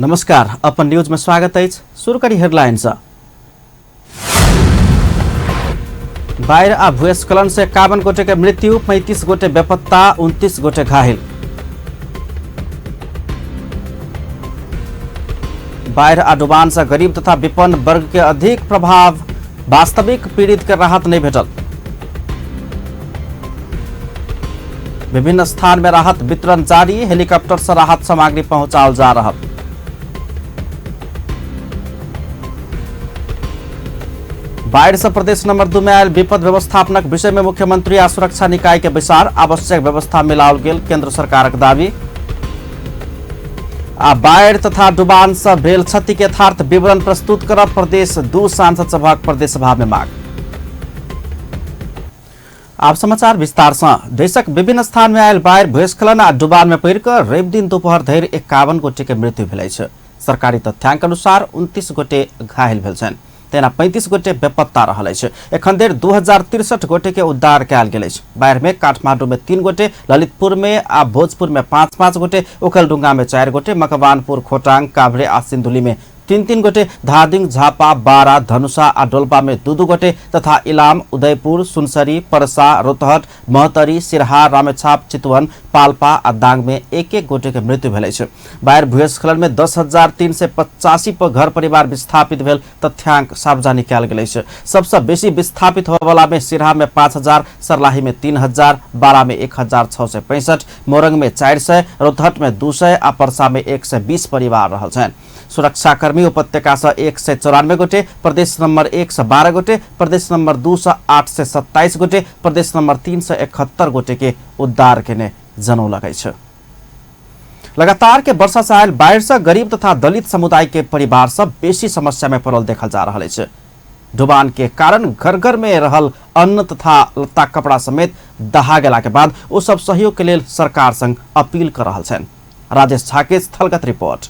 नमस्कार, अपन न्यूज में स्वागत है। शुरू करी हेडलाइंस। बाढ़ आ भूस्खलन से 51 गोटे के मृत्यु, 35 गोटे बेपत्ता, 29 गोटे घायल। बाढ़ आ डुबान से गरीब तथा विपन्न वर्ग के अधिक प्रभाव, वास्तविक पीड़ित के राहत नहीं भेटल। विभिन्न स्थान में राहत वितरण जारी, हेलीकॉप्टर से राहत सामग्री पहुंचाल जा रहा। बाढ़ से प्रदेश नंबर 2 में आयल विपद व्यवस्थापनक विषय में मुख्यमंत्री आ सुरक्षा निकाय के विचार, आवश्यक व्यवस्था मिलाओल गेल केंद्र सरकारक दावी। आ बाढ़ तथा डुबान से भेल क्षति के यथार्थ विवरण प्रस्तुत करब, प्रदेश 2 सांसद सभा प्रदेश सभा में मांग। आप समाचार विस्तार से। देशक विभिन्न स्थान में आयल बाढ़, भूस्खलन आ डुबान में पड़ि कऽ रवि दिन दोपहर धरि 51 गोटे के मृत्यु भेल अछि। सरकारी तथ्यांक अनुसार 29 गोटे घायल भेल छनि, तेना 35 गोटे बेपत्ता रहल अछि। एखन धरि 2063 गोटे के उद्धार कयल गेल अछि। बाढ़ में काठमांडू में 3 गोटे, ललितपुर में आ भोजपुर में 5-5 गोटे, ओखलढुंगा में 4 गोटे, मकवानपुर, खोटांग, काभ्रे आ सिंधुली में 3-3 गोटे, धादिङ, झापा, बारा, धनुषा आ डोल्पा में 2-2 गोटे तथा इलाम, उदयपुर, सुनसरी, परसा, रोतहट, महतरी, सिरहा, रामेछाप, चितवन, पाल्पा आ दाङ में 1-1 गोटे के मृत्यु भेल अछि। बाढ़ भूस्खलन में 10,385 पर घर परिवार विस्थापित भेल तथ्यांक सार्वजनिक कयल गेल अछि। सबसे बेसी विस्थापित होबय वाला में सिरहा में 5,000, सरलाही में 3,000, बारा में 1,665, मोरंग में 400, रोतहट में 200 आ परसा में 120 परिवार रहल छनि। सुरक्षाकर्मी उपत्यका से 194 गोटे, प्रदेश नंबर 1 से 12 गोटे, प्रदेश नंबर 2 से 8 से 27 गोटे, प्रदेश नंबर 3 से 71 गोटे के उद्धार केने जनौलक अछि। लगातार के वर्षा से आयल बाढ़ से गरीब तथा दलित समुदाय के परिवार सब बेसी समस्या में पड़ल देखल जा रहा है। डुबान के कारण घर घर में रहल अन्न तथा लत्ता कपड़ा समेत दहा गेला के बाद ओ सब सहयोग के लेल सरकार संग अपील कर रहल छनि। राजेश झा के स्थलगत रिपोर्ट।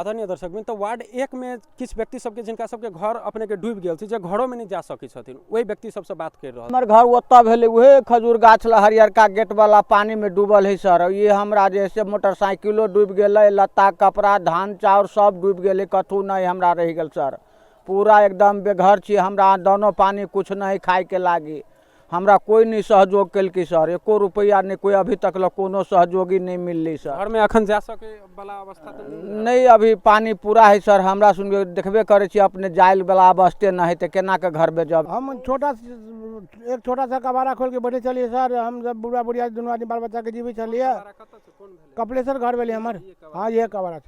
आदरणीय दर्शक बिन, तो वार्ड 1 में किछ व्यक्ति सबके जिनका सबके घर अपने के डूब गेल छै, जे घरों में नहीं जा सकै छथिन, ओहि व्यक्ति सबसे बात कर रहल। हमर घर ओतऽ भेलै, उहे खजूर गाछ ला हरियरका गेट वाला पानी में डूबल है सर। ये हमरा जैसे मोटरसाइकिलो डूब गेलै, लत्ता कपड़ा धान चाउर सब डूब गेलै, कथू नहीं हमरा रह गेल सर। पूरा एकदम बेघर छी हमरा, दोनों पानी कुछ नहीं खाए के लागी। हमरा कोई नहीं सहयोग कलकै सर, 1 रुपया नहीं, कोई अभी तक कोनो सहयोगी नहीं मिललै सर। घर में अखन जा सके वाला अवस्था तो नहीं, अभी पानी पूरा है सर। हमरा सुन देखबे करे छी अपने जाइल वाला अवस्थे नहीं है, तो केना के घर में जब हम एक छोटा सा कबाड़ा खोल के बैठे चलिए सर। हम सब बुढ़ा बुढ़िया दोनों आदमी बाल बच्चा के जीवी चलिए। कपिलेश्वर घर वाले हमारे, हाँ ये कबाड़ा है।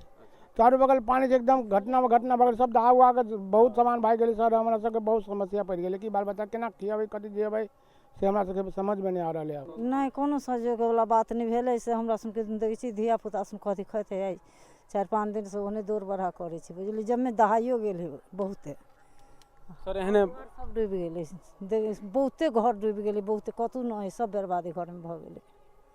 चारों बगल पानी से एकदम घटना बगल सब दहा हुआ के बहुत सामान भाग गए सर। हमरा सबके बहुत समस्या पड़ गई कि बाल बच्चा केना खियाबै कथी दियबै से हमरा सबके समझ में नहीं आ रहा है। नहीं कोनो सहयोग वाला बात नहीं भेलै से हमरा सुन के देखै छी धिया पुता सुन कथी खैते है। 4-5 दिन से ओने दौड़ बढ़ा करे छी, बुझली जब में दहाइयो गेल है बहुते सर। एहने सब डूब गेलै, बहुते घर डूब गेलै, बहुते कतू न है, सब बर्बादी घर में भ गेलै।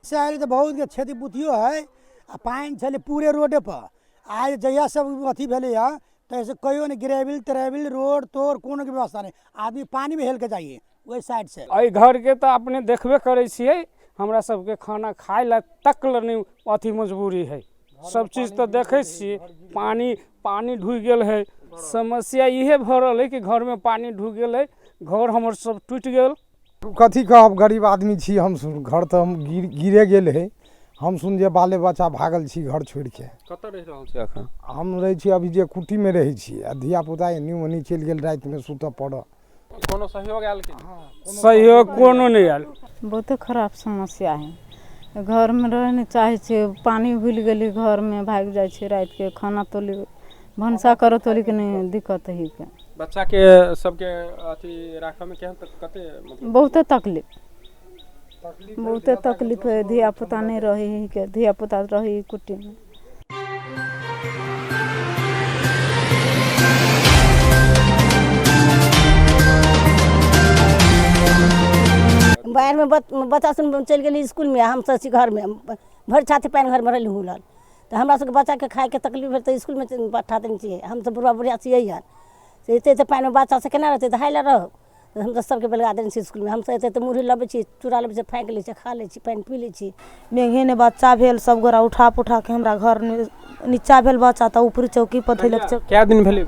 शहर तो बहुत के क्षति पुतियो है, आ पानी चले पूरे रोडे पर। आज जहिया सब अथी भेले है तो ऐसे कहियो नहीं, ग्रेविल ट्रेविल रोड तोड़ कोनो के व्यवस्था नहीं, आदमी पानी में हेल के जाइए वही साइड से। एहि घर के तो अपने देखबे करे छियै, हमरा सबके खाना खाए ला तक नहीं अथी मजबूरी है। सब चीज तो देखे छियै, पानी ढुक गेल है। समस्या इहे भ रहल है कि घर में पानी ढुक गेल है, घर हमर सब टूट गेल। कथी कहब, गरीब आदमी छी हम, सुन घर तो हम गिरे गेल है। हम सुन जे बाले बच्चा भागल छी घर छोड़ के। कतऽ रह रहल छी अखन? हम रहे छी अभी जे कुटी में रहे छी, आ धिया पुता एनी ओनी चल गेल रात में सुतऽ पड़। कोनो सहयोग आयल कि सहयोग कोनो नहीं आयल। बहुते खराब समस्या है, घर में रह नहीं चाहे छे, पानी भूल गेली घर में, भाग जाए छे रात के, खाना तोली भनसा करो तोली के नहीं दिक्कत है के। बच्चा के सबके अथी राखऽ में केहन कते मतलब बहुते तकलीफ है। धिया पुता नहीं रही के, धिया पुता रही कुटी में। बाढ़ में बच्चा सब चल गए स्कूल में, हम सब घर में भर छाते पानी घर में रही हुलल, तो हमरा सबके बच्चा के खाए के तकलीफ है, तो स्कूल में पठाते नहीं चाहिए। हम सब बुढ़ा बुढ़िया छियै यार, से एते पानी में बच्चा से केना रहते, हाय ला रहो, तो हम तो सबके बेलगा देने छी स्कूल में। हम सब एते तो मुरही लबै छी, चूड़ा लबै छी, फेंक लै छी, खा लै छी, पानी पी लै छी। मेघे ने बच्चा भेल, सब गोरा उठा पुठा के हमरा घर नीचा भेल बच्चा, तो ऊपरी चौकी पर धैलक। क्या दिन भेले?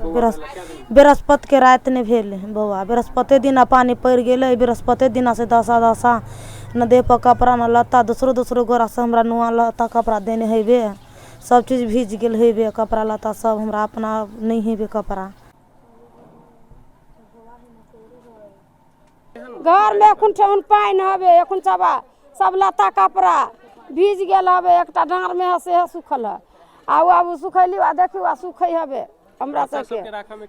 बृहस्पति के रात ने भेल बौआ, बृहस्पति दिन पानी पड़ गेलै, बृहस्पति दिन से दशा न देह पर कपड़ा न लत्ता, दूसरो गोरा से हमरा नुआ लत्ता कपड़ा देने हेबे, सब चीज भीज गेल हेबे, कपड़ा लत्ता सब हमरा अपना नहीं हेबे कपड़ा। घर में एखन ठेहुन पानी हवे, एखन सब लत्ता कपड़ा भीज गेल हवे, एकटा डाँर में से सुखल है, अब सुखैली देखियो सुखै हवे। हमरा सबके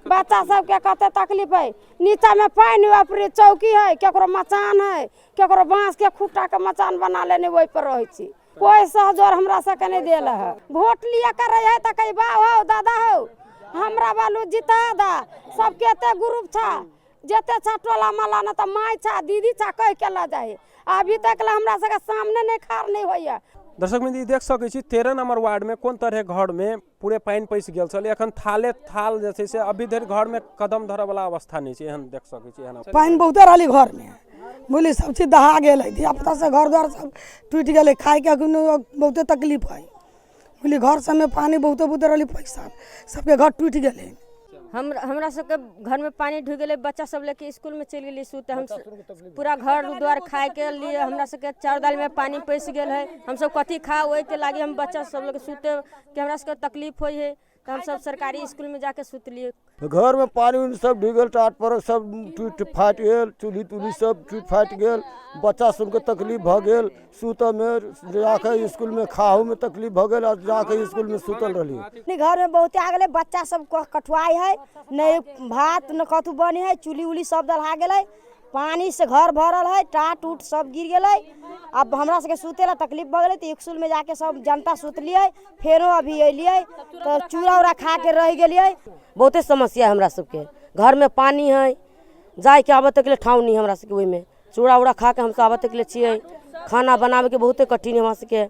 बच्चा सबके कते तकलीफ है, नीचा में पानी, ऊपरी चौकी है, केकरो मचान है, केकरो बांस के खूटा के मचान बना लेने वही पर रहे छी। कोई सहजोर हमरा सबके नहीं देल है। वोट लिया करे है त कई बा हो दादा हो, हमरा बालू जिता दा, सबके एते ग्रुप था, जेते छा टोला माला न त माई छा दीदी छा कह के ला जाए, अभी तक हमरा सबके सामने नहीं खार नहीं होइया। दर्शक मित्र देख सकै छी 13 नंबर वार्ड में कोन तरह घर में पूरे पानी पैस गेल छल, एखन थाले थाल जे छै से अभी धरि घर में कदम धरे वाला अवस्था नहीं छै। एहन देख सकै छी, एहन पानी बहुते रहली घर में, बोली सब चीज दहा गेलै, धिया पुता से घर द्वार सब टूट गेलै, खाए के बहुते तकलीफ है, बोली घर सब में पानी बहुते रहली, पैसा सबके घर टूट गेलै। हमरा सबके घर में पानी ढुक गए, बच्चा सब लेके स्कूल में चल गए सूते, हम पूरा घर द्वार खाए के लिए हमरा सबके 4 दाल में पानी पैस गए है, हम सब कथी खा ओए के लागे हम बच्चा सब लोग सूते के हमरा सबके तकलीफ होई है, तो हम सब सरकारी स्कूल में जाके सुतलिए। घर में पानी सब ढुक गए, टाट पर सब टूट फाट गए, चूल्ही तुल्ही सब टूट फाट गए, बच्चा सबके तकलीफ भ गेल, सूत में जाके स्कूल में खाहू में तकलीफ भ गेल, और जाके स्कूल में सूतल रही। घर में बहुते आ गए, बच्चा सब कठुआई है, नहीं भात न कथू बने है, चूल्ही उली सब दलहा गए, पानी से घर भरल है, टाट उट सब गिर गए। अब हमरा सबके सुते ला तकलीफ भ गए, तो स्कूल में जाके सब जनता सुतलिए, फेरो अभी अलिए तो चूड़ा उड़ा खा के रह गए। बहुते समस्या है हमरा सबके, घर में पानी है, जाए के आबे तक ठाव नहीं हमरा सबके, ओहि में चूड़ा उड़ा खा के हम सब आबे तक छिए, खाना बनावे के बहुते कठिन है हमरा सबके,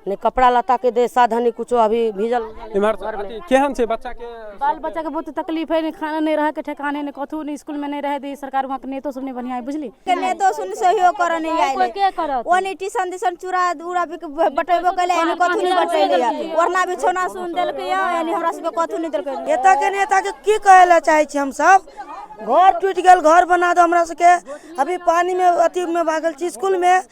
ने कपड़ा लता के दे साधन नहीं कुछो, अभी भीजल केहन छै बच्चा के, बाल बच्चा के बहुत तकलीफ है, खाना नहीं रहे के ठिकाने ने कथू नहीं, स्कूल में नहीं रहे दी सरकार, वहां के नेतो सब नहीं बढ़िया है, बुझली के नेतो सुन सहयोग कर नहीं आइले, के करत ओनी टीसन दिसन चूड़ा उड़ा बटेबो कले, एने कथू नहीं बटेले, वरना बिछौना सुन देल के यानी हमरा सब कथू नहीं देल के। नेता के की कहला चाहे छी, हम सब घर टूट गेल, घर बना दो हमरा सबके, अभी पानी में अति में भागल छी, स्कूल में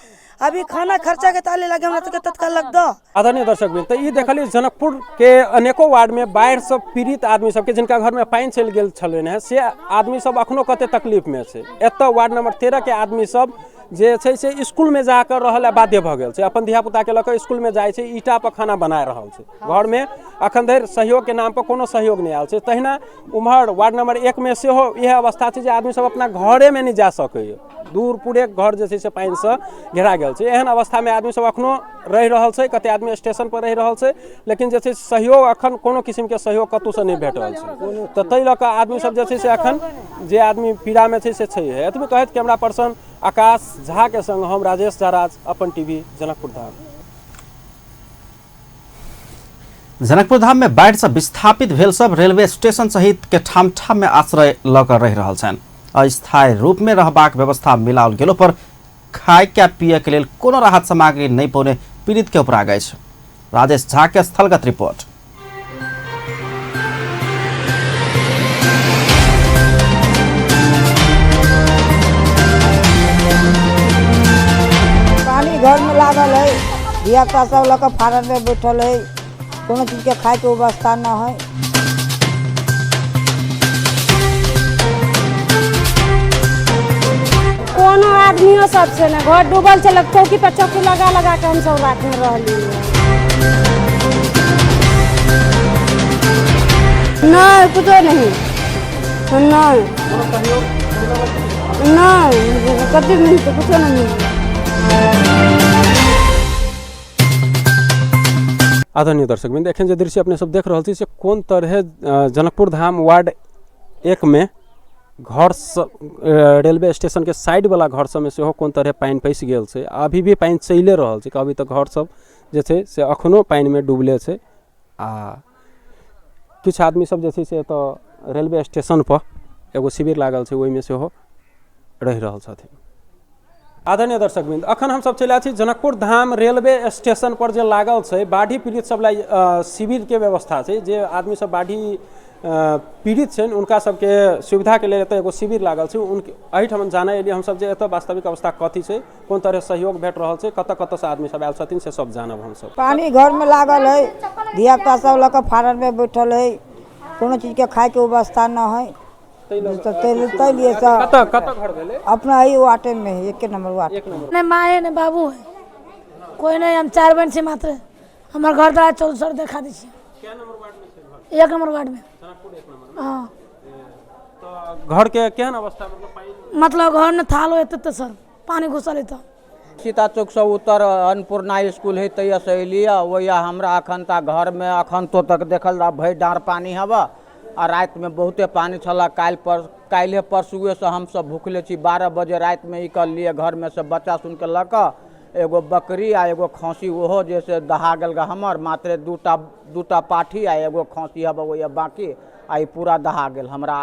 अभी खाना खर्चा के ताले लगे, हमरा सबके तत्काल लग दो। आदरणीय दर्शक बिन, तो ई देखलिए जनकपुर के अनेकों वार्ड में बाढ़ से पीड़ित आदमी सबके, जिनका घर में पानी चल गेल छलन है, से आदमी सब अखनो कते तकलीफ में छै। एतऽ वार्ड नंबर 13 के आदमी सब जे छै से स्कूल में जाकर रहल बाध्य भ गेल छै, अपन धिया पुता के लऽ स्कूल में जाइ छै, ईटा पर खाना बना रहल छै, घर में अखन धरि सहयोग के नाम पर कोनो सहयोग नहीं आयल छै। तहिना उम्हर वार्ड नंबर 1 में सेहो यह अवस्था छै जे आदमी सब अपना घरे में नहीं जा सकैए, दूर पूरे घर जे छै से पानी से घेरा गेल छै। एहन अवस्था में आदमी सब अखनो रहि रहल छै, कते आदमी स्टेशन पर रहि रहल छै, लेकिन जे छै सहयोग अखन कोनो किस्म के सहयोग कतौ से नहीं भेट रहल छै। तो तै लऽ कऽ आदमी सब जे छै से अखन जे आदमी पीड़ा में छै से छै। एतबे कहैत कैमरा पर्सन आकाश झा के संग हम राजेश जराज, अपन टीवी जनकपुर धाम। जनकपुर धाम में बाढ़ से विस्थापित भेल सब रेलवे स्टेशन सहित के ठाम ठाम में आश्रय लऽ कऽ रहि रहल छनि। अस्थायी रूप में रहबाक व्यवस्था मिलाओल गेलो पर खाए के पिए के लेल कोनो राहत सामग्री नहीं पौने पीड़ित के उपरा गए। राजेश झा के स्थलगत रिपोर्ट। पानी घर में लागल है, धिया पुता सब लऽ कऽ फारन में बैठल है, कोनो चीज के खाए के व्यवस्था न है। कोनो आदमियों सब छै ने, घर डूबल छै, चौकी पे चौकी लगा लगा के हम सब राखने रहली। नहीं कुछो नहीं, नहीं कभी मिलते कुछो नहीं मिलते। आदरणीय दर्शक बिंदु, एखन जे दृश्य अपने सब देख रहल छी से कोन तरह जनकपुर धाम वार्ड 1 में घर रेलवे स्टेशन के साइड वाला घर सब में सेहो कोन तरह पानी पैस गेल छै, अभी भी पानी चलिए रहल छै, अभी तक घर सब जे छै से अखनो पानी में डूबले छै। आ किछु आदमी सब जे छै से एतऽ रेलवे स्टेशन पर एगो शिविर लागल छै, ओहिमे सेहो रहि रहल छथिन। आदरणीय दर्शकवृन्द, अखन हम सब चलि आयल छी जनकपुर धाम रेलवे स्टेशन पर जे लागल छै बाढ़ी पीड़ित सब ला शिविर के व्यवस्था छै। जे आदमी सब बाढ़ी पीड़ित छन उनका सबके सुविधा के लेल एतऽ एगो शिविर लागल छै। उनके एहिठाम जानै एलियै हम सब जे एतऽ वास्तविक अवस्था कथी छै, कोन तरह सहयोग भेट रहल छै, कतऽ कतऽ से आदमी सब आयल छथिन से सब जानब हम सब। पानी घर में लागल है, धिया पुता सब लऽ कऽ फारन में बैठल है, कोनो चीज के खाए के व्यवस्था न है। अपना ही वाटे में है, एक नंबर वाटे ने माँ है ने बाबू है, कोई नहीं, हम 4 बहन से मात्र। हमारे घर द्वारा 1400 देखा दी, 1 नंबर वार्ड में। हाँ, तो घर के केहन अवस्था मतलब घर में थाल होते तो सर पानी घुसल है। सीता चौक से उत्तर अन्नपूर्णा स्कूल है तैया से एलिया, वही हमरा अखन तक घर में अखन तो तक देखल भरि डाँर पानी हवा। आ रात में बहुते पानी छला, काल्हे परसुए से हम सब भूखले छी। 12 बजे रात में निकल लिए घर में से बच्चा सुन के लऽ कऽ, एगो बकरी आ एगो खसी, ओहो जैसे दहा गेल हमर, मात्र दूटा पाठी आ एगो खसी हब वही बाकी, आ पूरा दहा गेल। हमरा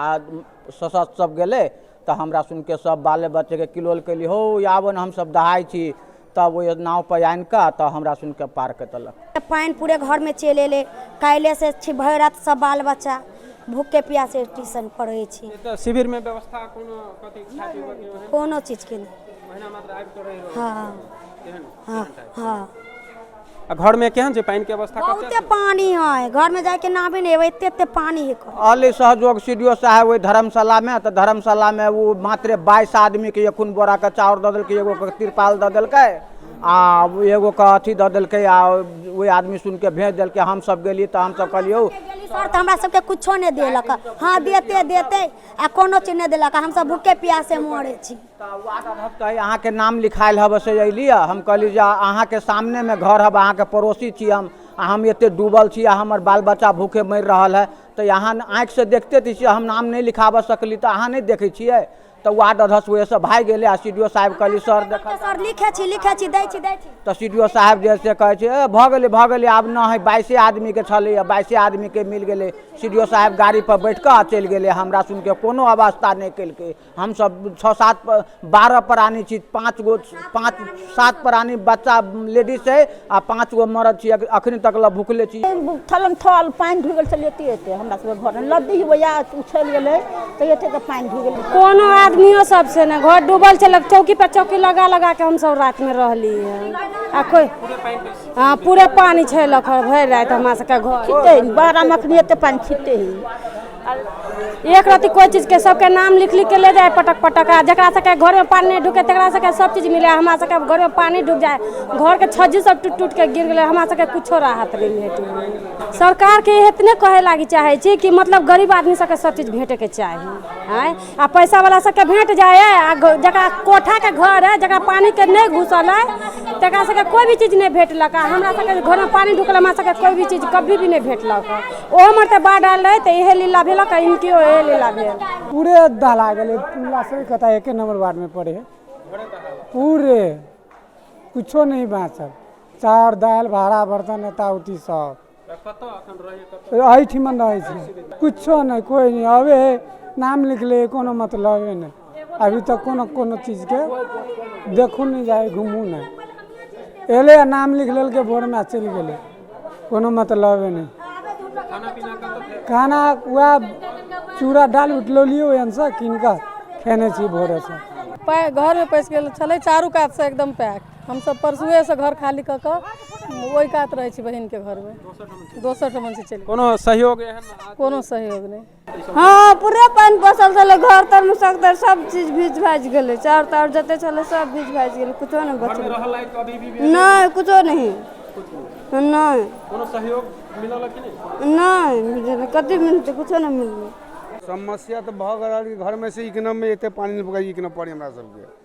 ससत सब गेले तो हमरा सुन के सब बाले बच्चे के किलोल के लिए हो आवन हम सब दहाई छी, तब वो नाव पर आन का तो हमरा सुन के पार के तलक। पानी पूरे घर में चल एले, काल्हे से भरि रात सब बाल बच्चा भूख के प्यासे ट्यूशन पढ़े छी। शिविर में व्यवस्था कोनो चीज के नहीं। हाँ, घर में केहन छै पानी के अवस्था? बहुते पानी है, घर में जाके नहाबे नहीं एबे, एते पानी है। अली सहयोग सीडीओ साहब वही धर्मशाला में, तो धर्मशाला में वो मात्र 22 आदमी के 1 बोरा के चाउर दे दिल्कै, एगो के तिरपाल दे दिल्कै, आ एगो के अथी दे दिल्कै, आ वही आदमी सुन के भेज दिल्कै। हम सब गेलिए तो हम सब कहलियो सर तो हमरा सबके कुछो नहीं देलक। हाँ देते आ कोनो चीज नहीं देलक, हम सब भूखे प्यासे मरे छी। अहाँ के नाम लिखायल हब से अलिए, हम कहली जे अहाँ के सामने में घर हब, अहाँ के पड़ोसी छी हम एते डूबल छी, हमर बाल बच्चा भूखे मर रहा है, तो यहाँ आँखि से देखते थी हम नाम नहीं लिखाब सकली, तो अहाँ नहीं देखे छिए। तो वार्ड अध्यक्ष वही से भाग गए, आ सीडीओ साहब कहली सर देख सर लिखे छी दै छी। तो सीडीओ साहब जैसे कहे भ गेले आब न है, 22 आदमी के छले, 22 आदमी के मिल गए। सीडीओ साहब गाड़ी पर बैठ कर चल गए, हमरा सुन के कोनो अवस्था नहीं कल। हम सब 6-7-12 प्राणी छी, 5-7 प्राणी बच्चा लेडीज है आ 5 गो मर्द छी, अखनी तक ला भूखले छी। थलम थल पानी ढुक गेल छलिए, हमरा सब घर में लद्दी वया उछल गेले, तो एते तो पानी ढुक गेल। कोनो आदमियों सब से ना घर डूबल चल, चौकी पर चौकी लगा के हम सब रात में रहली है। आ कोई हाँ पूरे पानी छलक भरि रात हमरा सबके घर। बारह में अखनी एते पानी छिटे है, एक राति कोई चीज के सबके नाम लिख के ले जाए पटक। आ जकरा सबके घर में पानी नहीं ढुके तकरा सबके सब चीज मिले, हमरा सबके घर में पानी ढुक जाए, घर के छज्जी सब टूट के गिर गए, हमरा सबके कुछो राहत नहीं भेटे। सरकार के इतने कहे लागी चाहे छी कि मतलब गरीब आदमी सबके सब चीज भेटे के चाही, आ पैसा वाला सबके भेट जाए, आ जकरा कोठा के घर है, जकरा पानी के नहीं घुसल है, तकरा सबके कोई भी चीज नहीं भेटलक। हमरा सबके घर में पानी ढुकल, हमरा सबके कोई भी चीज कभी भी नहीं भेटलक। ओहो मरते बाढ़ आयल रहे तो इहे लीला भेल, इनकी लीला भेल। पूरे दहला गए, से कहता 1 नंबर वार्ड में पड़े पूरे कुछो नहीं बाँचल, चाउर दाल भाड़ा बर्तन एता उती सब एहिठिमन रहे छी, कुछो नहीं, कोई नहीं। अबे नाम लिखले कोनो मतलब नहीं, अभी तक कोनो चीज के देखू नहीं जाए, घूमू नहीं, एले नाम लिख लेल के भोर में चल गए, कोनो मतलब नहीं। खाना वह चूड़ा दाल उठलियो से कीन कर खेने छी भोरे से। घर में पैस गेल छले, चारू कात से एकदम पैक। हम सब परसुए से घर खाली क के वही कात रहे छी बहन के घर में, दोसर ठमन से चल। कोनो सहयोग कोनो सहयोग नहीं। हाँ पूरे पानी बसल छले, घर तर में सब चीज भीज भाज गेले, चाउर ताउर जते छले सब भीज भाज गेले, कुछो नहीं बचल। नहीं कुछो नहीं, नहीं कोनो सहयोग मिलल कि नहीं? नहीं मिलल, कति मिलते, कुछो नहीं मिलल। समस्या तो भऽ गेल, घर में से इकना में एते पानी नहीं पकाई, इकना पड़ी हमरा सबके।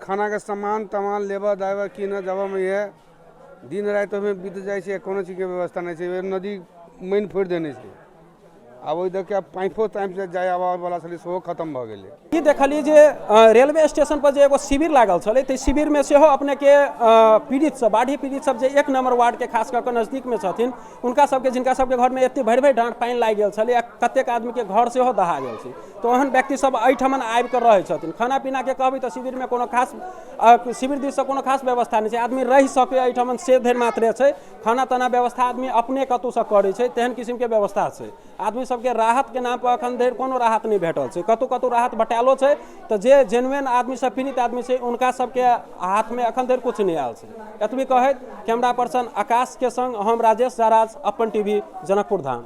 खाना के सामान तमान लेबर ड्राइवर किने जब में ये दिन रात में बीत जाए, कोनो चीज के व्यवस्था नहीं है। नदी मेन फोड़ देने से अब ओहि देखिए पाइपो टाइम से जाए आबऽ वाला छलै सेहो खत्म भऽ गेलै। ई देखलिए जे रेलवे स्टेशन पर जे एगो शिविर लागल छलै तऽ शिविर में सेहो अपने के पीड़ित सब बाढ़ी पीड़ित सब जे 1 नंबर वार्ड के खास करके नजदीक में छथिन उनका सबके जिनका सबके घर में एते भरि डाँट पानि लागि गेल छलै आ कतेक आदमी के घर सेहो दहा गेल छै तऽ ओहन व्यक्ति सब एहिठमन आबि कऽ रहै छथिन। खाना पीना के कहबै तऽ शिविर में कोनो खास शिविर दिस कोनो खास व्यवस्था नहि छै, आदमी रहि सके एहिठमन से धरि मात्रे छै। खाना ताना व्यवस्था आदमी अपने कतौ से करै छै, तेहन किसिम के व्यवस्था छै। आदमी सबके राहत के नाम पर अखन धरि कोनो राहत नहीं भेटल छै, कतौ कतौ राहत बटालो छै तऽ जे जेन्युइन आदमी सब पीड़ित आदमी छै उनका सबके हाथ में अखन धरि कुछ नहीं आयल छै। एतबी कहैत कैमरा पर्सन आकाश के संग हम राजेश जराज, अपन टीवी, जनकपुर धाम।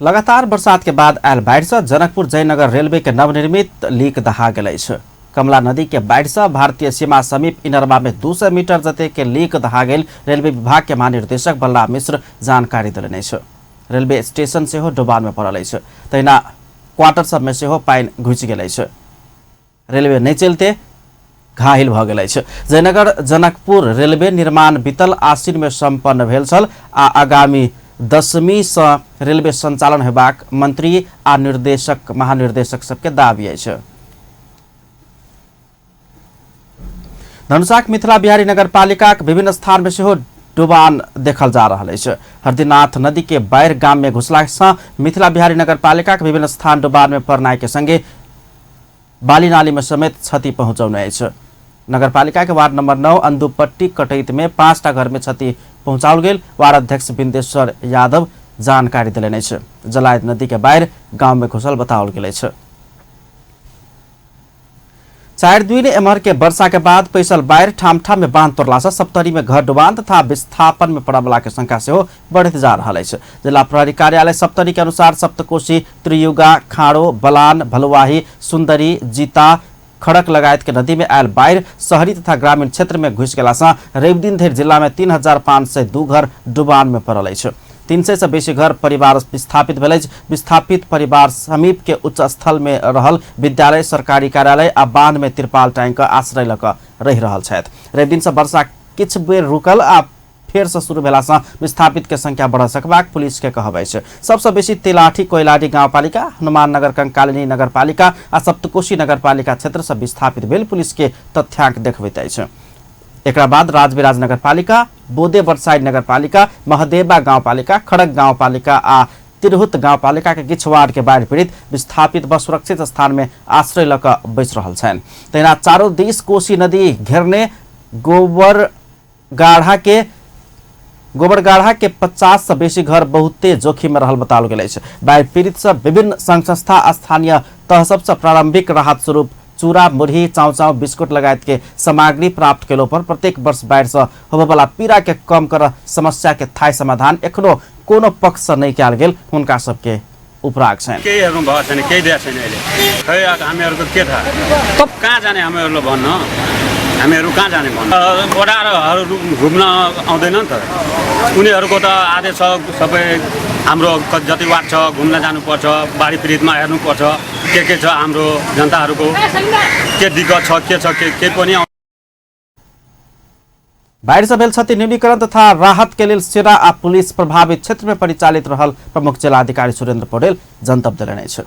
लगातार बरसात के बाद आयल बाढ़ि से जनकपुर जयनगर रेलवे के नवनिर्मित लीक दहा गेल अछि। कमला नदी के बाढ़ि से भारतीय सीमा समीप इनरवा में 200 मीटर जते के लीक दहा गेल रेलवे विभाग के महानिर्देशक बलराम मिश्र जानकारी देलनि अछि। रेलवे स्टेशन सेहो डुबान में पड़ल अछि, तहिना क्वार्टर सब में सेहो पानि घुसि गेल अछि। रेलवे नहीं चलते घायल भऽ गेल अछि। जयनगर जनकपुर रेलवे निर्माण बीतल आश्विन में संपन्न भेल छल आ आगामी 10वीं से रेलवे संचालन हेबाक मंत्री आ निर्देशक महानिर्देशक सबके दाबी अछि। धनुषाक मिथिला बिहारी नगरपालिका के विभिन्न स्थान में सेहो डुबान देखल जा रहा है। हरदीनाथ नदी के बाढ़ गाम में घुसला से मिथिला बिहारी नगरपालिका के विभिन्न स्थान डुबान में पड़नाय के संगे बाली नाली में समेत क्षति पहुंचौने अछि। नगरपालिका के वार्ड नंबर 9 अंदुपट्टी कटैत में 5टा घर में क्षति पहुंचाओल गेल। वार्ड अध्यक्ष बिंदेश्वर यादव जानकारी देलनि अछि। जलायत नदी के बाढ़ गांव में घुसल बताओल गेल अछि। 4 दिन एम्हर के वर्षा के बाद पैसल बाढ़ ठाम ठाम में बांध तोड़ला से सप्तरी में घर डुबान तथा विस्थापन में पड़य वाला के संख्या सेहो बढ़त जा रहा है। जिला प्रहरी कार्यालय सप्तरी के अनुसार सप्तकोशी, त्रियुगा, खाड़ो, बलान, भलुवाही, सुंदरी, जीता, खड़क लगायत के नदी में आयल बाढ़ शहरी तथा ग्रामीण क्षेत्र में घुस गेला से रवि दिन धरि जिला में 3502 घर डुबान में पड़ल अछि। 300 से बेसी घर परिवार विस्थापित भेल अछि। विस्थापित परिवार समीप के उच्च स्थल में रहल विद्यालय, सरकारी कार्यालय आ बांध में तिरपाल टांग के आश्रय ल क रहि रहल छथि। रवि दिन से वर्षा किछ बेर रुकल आ फेर से शुरू भेला से विस्थापित के संख्या बढ़ सकबाक पुलिस के कहब अछि। सबसे बेसी तेलाठी, कोइलाडी गांवपालिका, हनुमान नगर, कंकालिनी नगरपालिका आ सप्तकोशी नगरपालिका क्षेत्र से विस्थापित भेल पुलिस के तथ्यांक देखबैत अछि। एकरा बाद राजविराज नगरपालिका, बोदे बरसाइड नगरपालिका, महदेवा गांवपालिका, खड़क गांवपालिका आ तिरहुत गांवपालिका के किछु वार्ड के बाढ़ पीड़ित विस्थापित व सुरक्षित स्थान में आश्रय ल क बैस रहल छनि। तहिना चारों दिस कोसी नदी घेरने गोबरगाढ़ा के 50 से बेसी घर बहुते जोखिम में रहल बताओल गेल अछि। बाढ़ पीड़ित सब विभिन्न संघ संस्था, स्थानीय तह सब से प्रारंभिक राहत स्वरूप चूड़ा, मुरही, चाउचाउ, बिस्कुट लगायत के सामग्री प्राप्त केलो पर प्रत्येक वर्ष बाढ़ से होबे वाला पीड़ा के कम कर समस्या के थायी समाधान एखनो कोनो पक्ष से नहीं कयल गेल हुनका सबके उपराग छन्। केही हेर्नु भएको छैन, केही दिएको छैन अहिले। खै हामीहरूको के थाहा, तब कहाँ जाने हामीहरूले भन्न, हामीहरू कहाँ जाने भन्न। वडाहरू घुम्न आउँदैन नि त, उनीहरूको त आदेश छ सबै हाम्रो जति वार्ड छ घुम्न जानुपर्छ, बाढी पीडितमा हेर्नुपर्छ के छ हाम्रो जनताहरूको के दिक्कत छ के पनि। बाढ़ से भेल क्षति न्यूनीकरण तथा राहत के लेल सेना आ पुलिस प्रभावित क्षेत्र में परिचालित रहल प्रमुख जिलाधिकारी सुरेंद्र पौडेल जनतब देलनि अछि।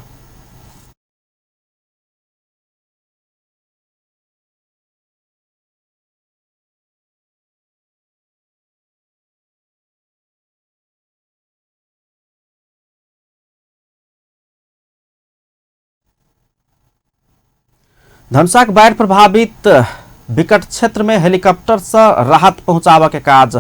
धनुषाक बाढ़ प्रभावित विकट क्षेत्र में हेलीकॉप्टर से राहत पहुंचावा के काज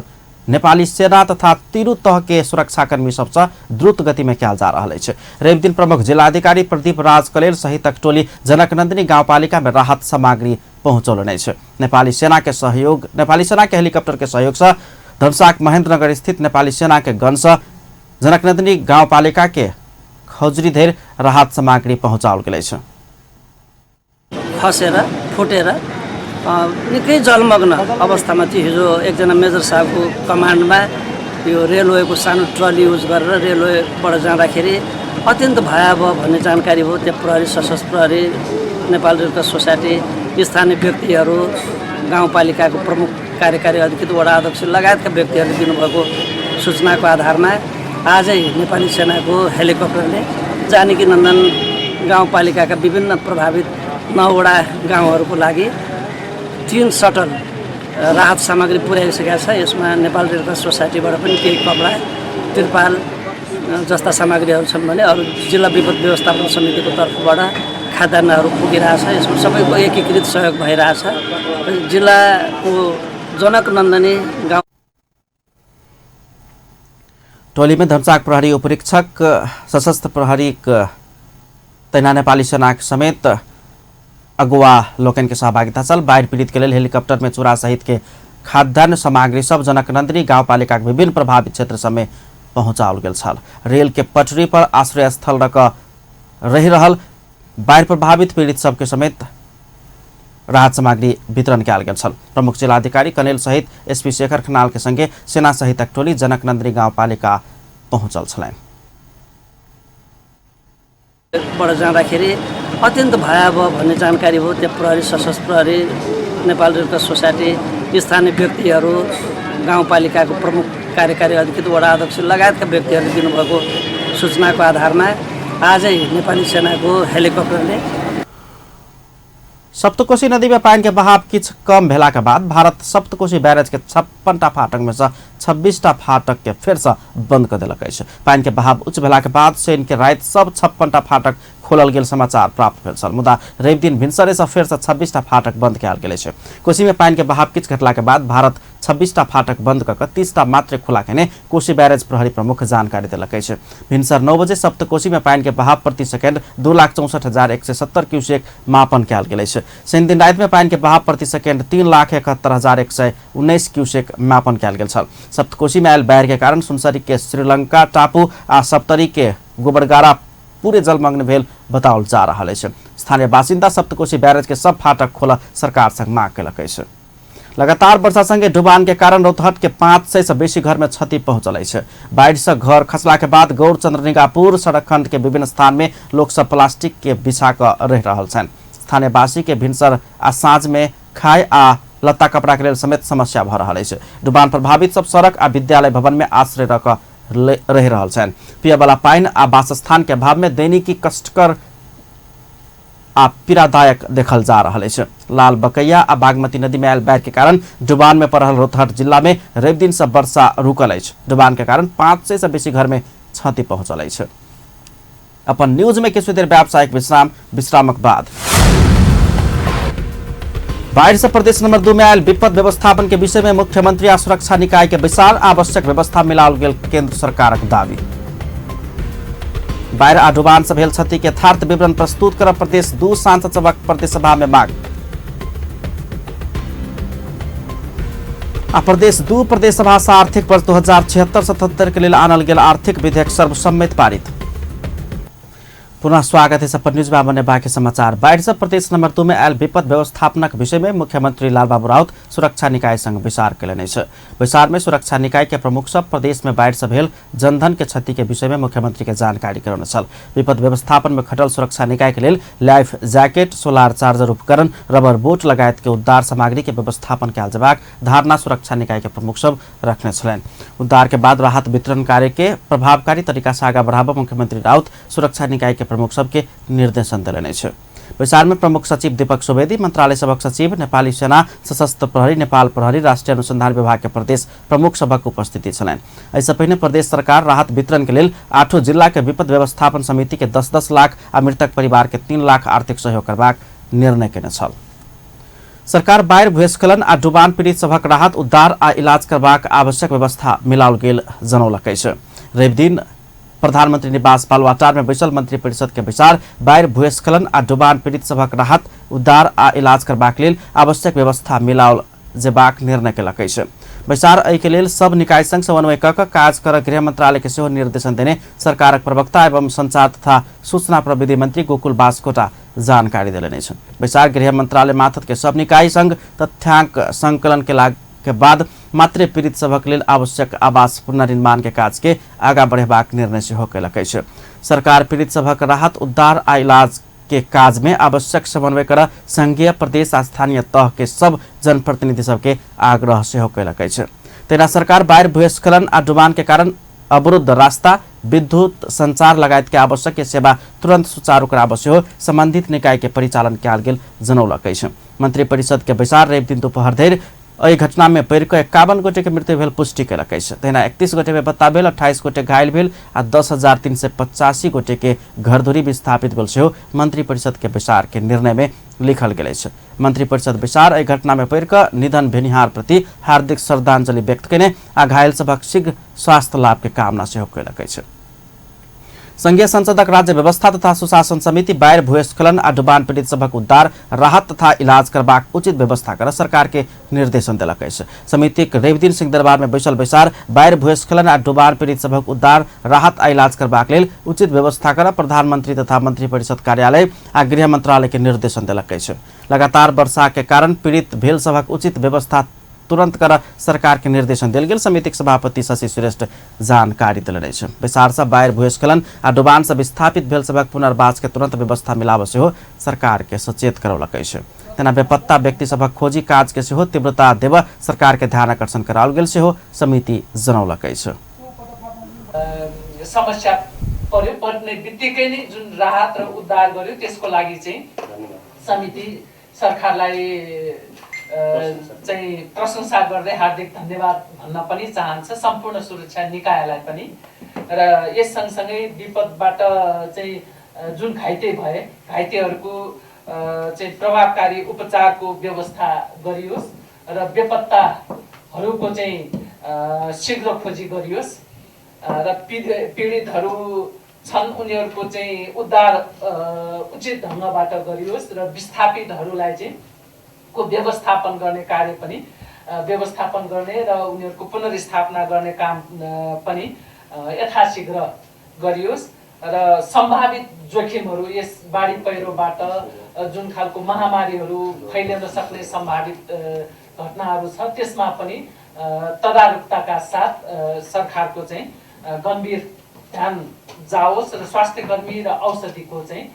नेपाली सेना तथा तिरु तह के सुरक्षाकर्मी सबसे द्रुत गति में कयल जा रहा है। रवि दिन प्रमुख जिलाधिकारी प्रदीप राज कलेल सहित टोली जनकनंदिनी गांवपालिका में राहत सामग्री पहुंचौलनि अछि। नेपाली सेना के हेलीकॉप्टर के सहयोग से धनुषाक महेंद्रनगर स्थित नेपाली सेना के गन से जनकनंदिनी गांवपालिका के खौजरी धरि राहत सामग्री पहुंचाओल गेल अछि। खसेर फुटेर निकै जलमग्न अवस्थामा थियो। हिजो एकजना मेजर साहबको कमान्डमा यो रेलवेको सानो ट्रली युज गरेर रेलवेबाट जाँदाखेरि अत्यन्त भयावह भन्ने जानकारी भयो। त्यहाँ प्रहरी, सशस्त्र प्रहरी, नेपाल रेड क्रस सोसाइटी, स्थानीय व्यक्तिहरू, गाउँपालिकाको प्रमुख कार्यकारी अधिकृत, वडा अध्यक्ष लगायतका व्यक्तिहरूले दिनुभएको सूचनाको आधारमा आजै नेपाली सेनाको हेलिकप्टरले जानकी नन्दन गाउँपालिकाका विभिन्न प्रभावित 9वटा गाउँहरूको लागि 3 सटल राहत सामग्री पुर्याइसकेका छ। यसमा नेपाल रेड क्रस सोसाइटीबाट पनि केही कपडा, तिरपाल जस्ता सामग्रीहरू छन् भने अरू जिल्ला विपद व्यवस्थापन समितिको तर्फबाट खाद्यान्नहरू पुगिरहेछ। यसमा सबैको एकीकृत सहयोग भइरहेछ। जिल्लाको जनक नन्दनी गाउँ टोली में धनसाग प्रहरी उपरीक्षक सशस्त्र प्रहरी तैना नेपाली सेना समेत अगुवा लोकन के सहभागिता चल बाढ़ पीड़ित के लिए हेलीकॉप्टर में चूरा सहित के खाद्यान्न सामग्री सब जनकनंदनी गाउँपालिका के विभिन्न प्रभावित क्षेत्र सब में पहुंचाओल गेल छल। रेल के पटरी पर आश्रय स्थल रही रहल बाढ़ प्रभावित पीड़ित सबके समेत राहत सामग्री वितरण कयल गेल छल। प्रमुख जिलाधिकारी कनेल सहित एसपी शेखर खनाल के संगे सेना सहित टोली जनकनंदनी गाउँपालिका पहुंचल छलैन। बाट जाँदाखेरि अत्यन्त भयावह भन्ने जानकारी हो। त्यहाँ प्रहरी, सशस्त्र प्रहरी, नेपाल रेड क्रस सोसाइटी, स्थानीय व्यक्तिहरू, गाउँपालिकाको प्रमुख कार्यकारी अधिकृत, वडा अध्यक्ष लगायतका व्यक्तिहरूले दिनुभएको सूचनाको आधारमा आजै नेपाली सेनाको हेलिकप्टरले सप्तकोशी नदी में पानी के बहाव किछ कम भेला के बाद भारत सप्तकोशी बैरेज के 56टा फाटक में से 26टा फाटक के फिर से बंद कर दिलक अछि। पानी के बहाव उच्च भेला के बाद शनि के रात सब 56टा फाटक खोलल गेल समाचार प्राप्त भेल छल। मुदा रवि दिन भिनसरे से फिर से 26टा फाटक बंद कयल गेल अछि। कोशी में पानी के बहाव किछ घटला के बाद भारत 26टा फाटक बंद कऽ 30टा मात्र खुला केने कोशी बैरेज प्रहरी प्रमुख जानकारी देलक अछि। भिनसर 9 बजे सप्तकोशी में पानी के बहाव प्रति सेकेंड 2,64,170 क्यूसेक मापन कयल गेल अछि। शनि दिन रात में पानी के बहाव प्रति सेकेंड 3,71,119 क्यूसेक मापन कयल गेल छल। सप्तकोशी में आयल बाढ़ के कारण सुनसरी के श्रीलंका टापू आ सप्तरी के गोबरगारा पूरे जलमग्न भेल बताओल जा रहा है। स्थानीय बासिंदा सप्तकोशी बैरेज के सब फाटक खोला सरकार संग मांग केलक अछि। लगातार वर्षा संगे डुबान के कारण रौतहट के 500 से बेसी घर में क्षति पहुंचल अछि। बाढ़ से घर खसला के बाद गौरचंद्र निगापुर सड़क खंड के विभिन्न स्थान में लोग सब प्लास्टिक के बिछा कर रह रहल छन्। स्थानीय वासी के भिनसर आ साँझ में खाए आ लत्ता कपड़ा के लेल समेत समस्या भ रहल अछि। डुबान प्रभावित सब सड़क आ विद्यालय भवन में आश्रय रख रह रहल छन्। पिय वाला पानी आ वासस्थान के अभाव में दैनिकी कष्टकर आ पीड़ादायक देखल जा रहा है। लाल बकैया आ बागमती नदी में आयल बाढ़ के कारण डुबान में पड़ल रौतहट जिला में रवि दिन से वर्षा रुकल अछि। डुबान के कारण 500 से बेसी घर में क्षति पहुंचल अछि। अपन न्यूज में किछु देर व्यावसायिक विश्रामक बाद बाढ़ से प्रदेश नंबर 2 में आयल विपद व्यवस्थापन के विषय में मुख्यमंत्री आ सुरक्षा निकाय के विशाल आवश्यक व्यवस्था मिलाओल गेल केंद्र सरकारक दावी। बाढ़ आ डुबान से भेल क्षति के यथार्थ विवरण प्रस्तुत करब प्रदेश 2 सांसद सभक प्रदेशसभा में मांग। प्रदेश 2 प्रदेशसभा से आर्थिक वर्ष 2076-77 के लिए आनल गेल आर्थिक विधेयक सर्वसम्मत पारित। पुनः स्वागत है सपन न्यूज में बने बाकी समाचार। बाढ़ से प्रदेश नंबर 2 में आयल विपद व्यवस्थापनक विषय में मुख्यमंत्री लालबाबू राउत सुरक्षा निकाय संग विचार कयलनि अछि। विचार में सुरक्षा निकाय के प्रमुख सब प्रदेश में बाढ़ से भेल जनधन के क्षति के विषय में मुख्यमंत्री के जानकारी करौने छल। विपद व्यवस्थापन में खटल सुरक्षा निकाय के लेल लाइफ जैकेट, सोलार चार्जर उपकरण, रबर बोट लगायत के उद्धार सामग्री के व्यवस्थापन कयल जेबाक धारणा सुरक्षा निकाय के प्रमुख सब रखने छलनि। उद्धार के बाद राहत वितरण कार्य के प्रभावकारी तरीका से आगा बढ़ाबा मुख्यमंत्री राउत सुरक्षा निकाय के प्रमुख सबके निर्देशन देलनि अछि। विचार में प्रमुख सचिव दीपक सुवेदी, मंत्रालय सबक सचिव, नेपाली सेना, सशस्त्र प्रहरी, नेपाल प्रहरी, राष्ट्रीय अनुसंधान विभाग के प्रदेश प्रमुख सबक उपस्थिति छलनि। ऐसे पहिने प्रदेश सरकार राहत वितरण के लेल 8 जिला के विपद व्यवस्थापन समिति के 10-10 लाख आ मृतक परिवार के 3 लाख आर्थिक सहयोग करबाक निर्णय केने छल। सरकार बाढ़, भूस्खलन आ डुबान पीड़ित सबक राहत, उद्धार आ इलाज करबाक आवश्यक व्यवस्था मिलाओल गेल जनौलक अछि। रवि दिन प्रधानमंत्री निवास बालुवाटार में बैसल मंत्री परिषद के विचार बाढ़, भूस्खलन आ डुबान पीड़ित सबक राहत, उद्धार आ इलाज करबाक लेल आवश्यक व्यवस्था मिलाओल जेबाक निर्णय केलक अछि। विचार एहि के लेल सब निकाय संग समन्वय कऽ कऽ काज कर गृह मंत्रालय के सेहो निर्देशन देने सरकारक प्रवक्ता एवं संचार तथा सूचना प्रविधि मंत्री गोकुल बास्कोटा जानकारी देलनि अछि। विचार गृह मंत्रालय मार्फत के सब निकाय संग तथ्यांक संकलन के बाद मात्र पीड़ित सभक लेल आवश्यक आवास पुनर्निर्माण के काज के आगा बढ़ेबाक निर्णय सेहो कयलक अछि। सरकार पीड़ित सभक राहत, उद्धार आ इलाज के काज में आवश्यक समन्वय कर संघीय, प्रदेश आ स्थानीय तह के सब जनप्रतिनिधि सबके आग्रह सेहो कयलक अछि। तेना सरकार बाढ़ भूस्खलन आ डुबान के कारण अवरुद्ध रास्ता विद्युत संचार लगायत के आवश्यक सेवा तुरंत सुचारू कराबे सेहो संबंधित निकाय के परिचालन कयल गेल जनौलक अछि। मंत्री परिषद के बैसार रवि दिन दोपहर धरि एहि घटना में पड़ि कऽ 51 गोटे के मृत्यु भेल पुष्टि कयलक अछि। तहिना 31 गोटे बेपत्ता भेल, 28 गोटे घायल भेल आ 10,385 गोटे के घरधुरी विस्थापित भेल सेहो मंत्री परिषद के बैसार के निर्णय में लिखल गेल अछि। मंत्री परिषद बैसार एहि घटना में पड़ि कऽ निधन भेनिहार प्रति हार्दिक श्रद्धांजलि व्यक्त कयने आ घायल सभक शीघ्र स्वास्थ्य लाभ के कामना सेहो कयलक अछि। संघीय संसदक राज्य व्यवस्था तथा सुशासन समिति बाढ़ भूस्खलन आ डुबान पीड़ित सभक उद्धार, राहत तथा इलाज करबाक उचित व्यवस्था कर सरकार के निर्देशन देलक अछि। समितिक रवि दिन सिंहदरबार में बैसल बैसार बाढ़ भूस्खलन आ डुबान पीड़ित सभक उद्धार, राहत आ इलाज करबाक लेल उचित व्यवस्था कर प्रधानमंत्री तथा मंत्री परिषद कार्यालय आ गृह मंत्रालय के निर्देशन देलक अछि। लगातार वर्षा के कारण पीड़ित भेल सभक उचित व्यवस्था तुरंत कर सरकार के निर्देशन देल गेल समितिक सभापति शशि श्रेष्ठ जानकारी देलनि अछि। बैसार से बाढ़ भूस्खलन आ डुबान से विस्थापित भेल सभक पुनर्वास के तुरंत व्यवस्था मिलाबे सेहो सरकार के सचेत करौलक अछि। तेना बेपत्ता व्यक्ति सभक खोजी काज के सेहो तीव्रता देब सरकार के ध्यान आकर्षण कराओल गेल सेहो समिति जनौलक अछि। समस्या पर्ने बित्तिकै नै जुन राहत र उद्धार गर्यो त्यसको लागि चाहिँ समिति सरकारलाई चाहिँ प्रशंसा गर्दै हार्दिक धन्यवाद भन्न पनि चाहन्छ सम्पूर्ण सुरक्षा निकायलाई पनि। र यस सँगसँगै विपदबाट चाहिँ जुन घाइते भए घाइतेहरूको चाहिँ प्रभावकारी उपचारको व्यवस्था गरियोस् र बेपत्ताहरूको चाहिँ शीघ्र खोजी गरियोस् र पीडितहरू छन् उनीहरूको चाहिँ उद्धार उचित ढङ्गबाट गरियोस् र विस्थापितहरूलाई चाहिँ को व्यवस्थापन गर्ने कार्य पनि व्यवस्थापन गर्ने र उनीहरूको पुनर्स्थापना गर्ने काम पनि यथाशीघ्र गरियोस् र सम्भावित जोखिमहरू यस बाढी पहिरोबाट जुन खालको महामारीहरू फैलिन सक्ने सम्भावित घटनाहरू छ त्यसमा पनि तदारुकताका साथ सरकारको चाहिँ गम्भीर ध्यान जाओस् र स्वास्थ्य कर्मी र औषधिको चाहिँ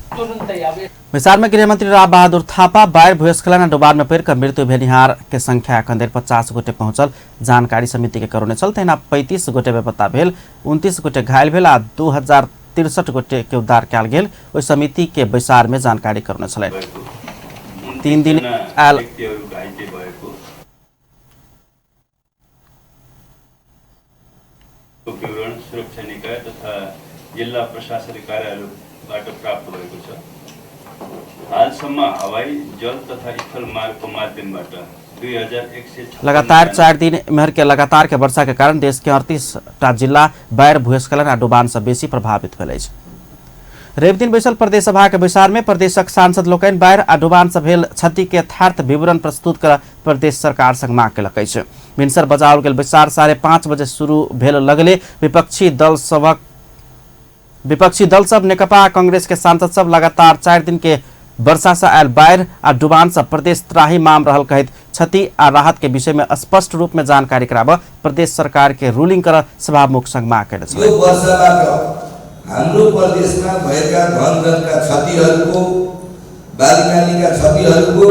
तुरंतै अब बैसार में गृह मंत्री राव बहादुर थापा बाढ़ भूस्खलन और डुबान में पड़कर मृत्यु भेनिहार के संख्या अखन 50 गोटे पहुंचल जानकारी समिति के करौने चल। तहिना 35 गोटे बेपत्ता भेल, 29 गोटे घायल भेल आ 2063 गोटे के उद्धार कयल गेल ओहि समिति के बैसार में जानकारी करौने छलै। 3 दिन आयल सुरक्षा निकाय तथा जिल्ला प्रशासनिक कार्यालयबाट प्राप्त भएको छ। हालसम्म हवाई, जल तथा स्थल मार्गको माध्यमबाट 2100 लगातार 4 दिन मेहर के लगातार के वर्षा के कारण देश के 38टा जिला बाढ़ भूस्खलन आ डुबान से बेसी प्रभावित भेल अछि। रवि दिन बैसल प्रदेश सभा के बैसार में प्रदेशक सांसद लोकनि बाढ़ आ डुबान से भेल क्षति के यथार्थ विवरण प्रस्तुत कर प्रदेश सरकार संग मांग केलक अछि। भिनसर बजाओल गेल बैसार 5:30 बजे शुरू भेल लगले विपक्षी दल सब नेकपा कांग्रेस के सांसद सब लगातार 4 दिन के वर्षा से आयल बाढ़ आ डुबान से प्रदेश त्राही माम रहल कहत क्षति आ राहत के विषय में स्पष्ट रूप में जानकारी कराब प्रदेश सरकार के रूलिंग कर सभामुख संग माग कयले छल। यो वर्षबाट हाम्रो प्रदेशमा भएका धनजनका क्षतिहरूको, बालीनालीका क्षतिहरूको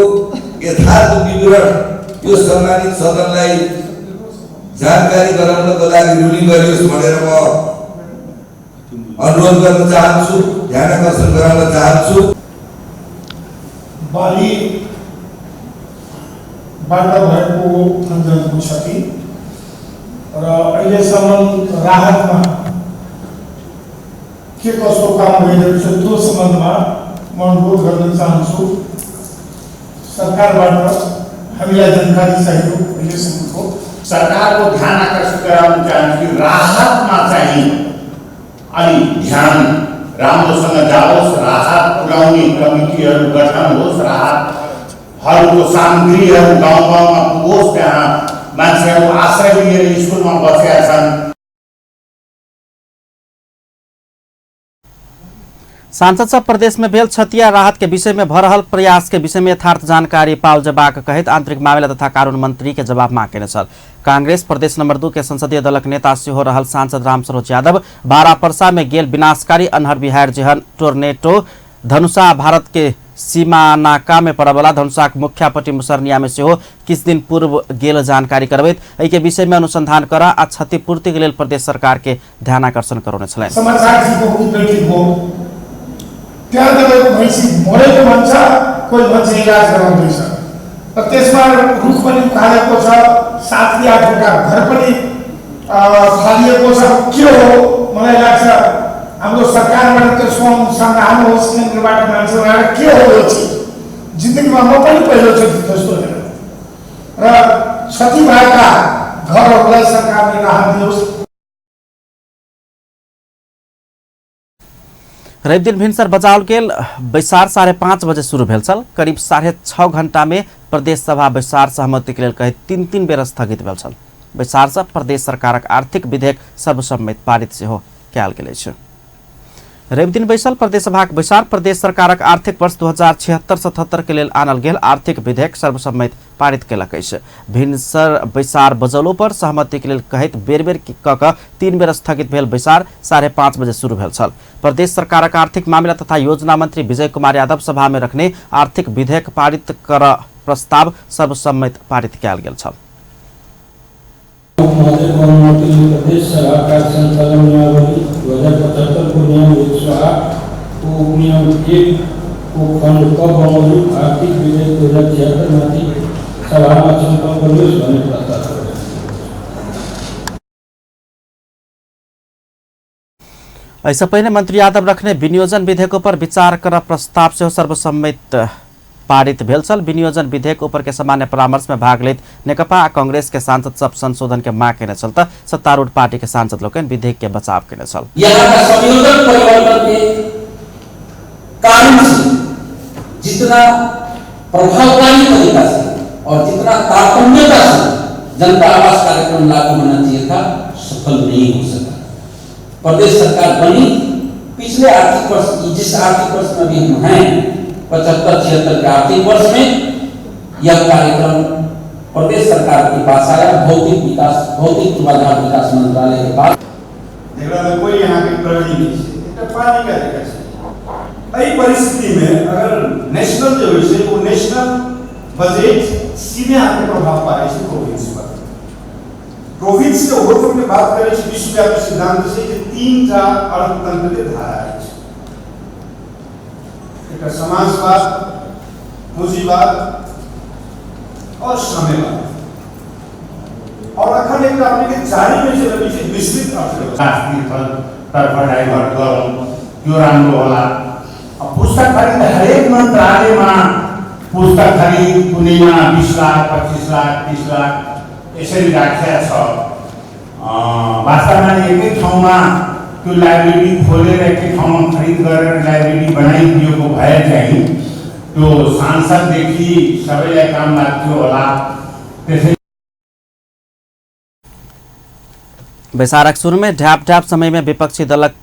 यथार्थ विवरण यो सम्मानित सदनलाई जानकारी गराउनको लागि रुलिङ गरियोस् भनेर म अनुरोध गर्न चाहन्छु, ध्यान आकर्षण गराउन चाहन्छु। बालीबाट भएको धनजनको क्षति र अहिलेसम्म राहतमा के कस्तो काम भइरहेको छ त्यो सम्बन्धमा म अनुरोध गर्न चाहन्छु। सरकारबाट हामीलाई जानकारी चाहियो। अहिलेसम्मको सरकारको ध्यान आकर्षित गराउन चाहन्छु कि राहतमा चाहिँ अलि ध्यान राम्रोसँग जाओस्, राहत पुर्याउने कमिटीहरू गठन होस्, राहतहरूको सामग्रीहरू गाउँ गाउँमा पुगोस्, त्यहाँ मान्छेहरू आश्रय लिएर स्कुलमा बसेका छन्। सांसद सब प्रदेश में भेल क्षति आ राहत के विषय में भ रहल प्रयास के विषय में यथार्थ जानकारी पाओल जबाक कहत आंतरिक मामला तथा कानून मंत्री के जवाब मांग केने छल। कांग्रेस प्रदेश नंबर 2 के संसदीय दलक नेता सेहो रहल सांसद रामसरोज यादव बारापरसा में गेल विनाशकारी अन्हर बिहार जेहन टोर्नेटो धनुषा भारत के सीमानाका में पड़वाला धनुषाक मुखियापट्टि मुसरनिया में सेहो किछ दिन पूर्व गेल जानकारी करबैत एहि के विषय में अनुसंधान कर आ क्षतिपूर्ति के लेल प्रदेश सरकार के ध्यानाकर्षण करौने छलैन। समाचार को बैठक हो त्यहाँ तपाईँको भैँसी मरेको भन्छ, कोही भन्छ इलाज गराउँदैछ र त्यसमा रुख पनि उखालेको छ, 7 कि 8 वटा घर पनि फालिएको छ। के हो मलाई लाग्छ हाम्रो सरकारबाट त्यो संस्थान होस्, केन्द्रबाट मान्छे उहाँहरू के हो यो चिज जिन्दगीमा म पनि पहिलोचोटि त्यस्तो हेरेँ र क्षति भएका घरहरूलाई सरकारले राहत दियोस्। रवि दिन भिनसर बजाओल गेल बैसार 5:30 बजे शुरू भेल छल। करीब 6.5 घंटा में प्रदेश सभा बैसार सहमति के लेल कहित 3 बेर स्थगित भेल छल। बैसार से प्रदेश सरकारक आर्थिक विधेयक सर्वसम्मत पारित सेहो कयल गेल अछि। रवि दिन बैसल प्रदेश सभाक बैसार प्रदेश सरकारक आर्थिक वर्ष 2076-77 के लेल आनल गेल आर्थिक विधेयक सर्वसम्मत पारित केलक अछि। भिनसर बैसार बजौलो पर सहमति के लेल कहित बेर बेर कऽ 3 बेर स्थगित भेल बैसार 5:30 बजे शुरू भेल छल। प्रदेश सरकारक आर्थिक मामला तथा योजना मंत्री विजय कुमार यादव सभा में रखने आर्थिक विधेयक पारित कर प्रस्ताव सर्वसम्मत पारित कयल गेल छल। प्रदेश सरकार संचालन नियमावली 2075 को नियम 108 को नियम 1 को खंड क बमोजिम आर्थिक विधेयक 2076 माथि सभामा सम्पन्न गरियोस् भन्ने प्रस्ताव गर्यो। ऐसा पहले मंत्री यादव रखने विनियोजन विधेयकों पर विचार कर प्रस्ताव से सर्वसम्मत पारित भेल छल। विनियोजन विधेयक ऊपर के सामान्य परामर्श में भाग लेत नेकपा आ कांग्रेस के सांसद सब संशोधन के मांग केने छल त सत्तारूढ़ पार्टी के सांसद लोग विधेयक के बचाव केने छल। यहाँ का संयोजन परिवर्तन के कारण से जितना प्रभावकारी तरीका से और जितना तारतम्यता से जनता आवास कार्यक्रम लागू होना चाहिए था, सफल नहीं हो सका। प्रदेश सरकार बनी पिछले आर्थिक वर्ष, जिस आर्थिक वर्ष में भी हम हैं 75-76 के आर्थिक वर्ष में यह कार्यक्रम प्रदेश सरकार के पास आया। भौतिक पूर्वाधार विकास मंत्रालय के पास कोई यहाँ की प्रणाली नहीं है, पानी का देखा है। परिस्थिति में अगर नेशनल जो है वो नेशनल बजट सीधे आके प्रभाव पाए प्रोविंस पर। प्रोविंस के ओवरफ्लो की बात करें विश्वव्यापी सिद्धांत से 3 अर्थतंत्र के धारा है। समाजवाद, पूंजीवाद और श्रमवाद और अखंड एक अपने के जारी में से लगी विस्तृत अर्थव्यवस्था तर्फ डाइभर्ट गरौँ यो राम्रो होला। अब पुस्तक खरीद हरेक मन्त्रालयमा पुस्तक खरीद कुनैमा 20 लाख 25 लाख 30 लाख यसरी राखिया छ। वास्तवमा एकै ठाउँमा त्यो लाइब्रेरी खोलेर एकै ठाउँमा खरिद गरेर लाइब्रेरी बनाइदिएको भए चाहिँ त्यो सांसददेखि सबैलाई काम लाग्थ्यो होला। त्यसै बैसारक शुरू में ढ्याप समय में विपक्षी दलक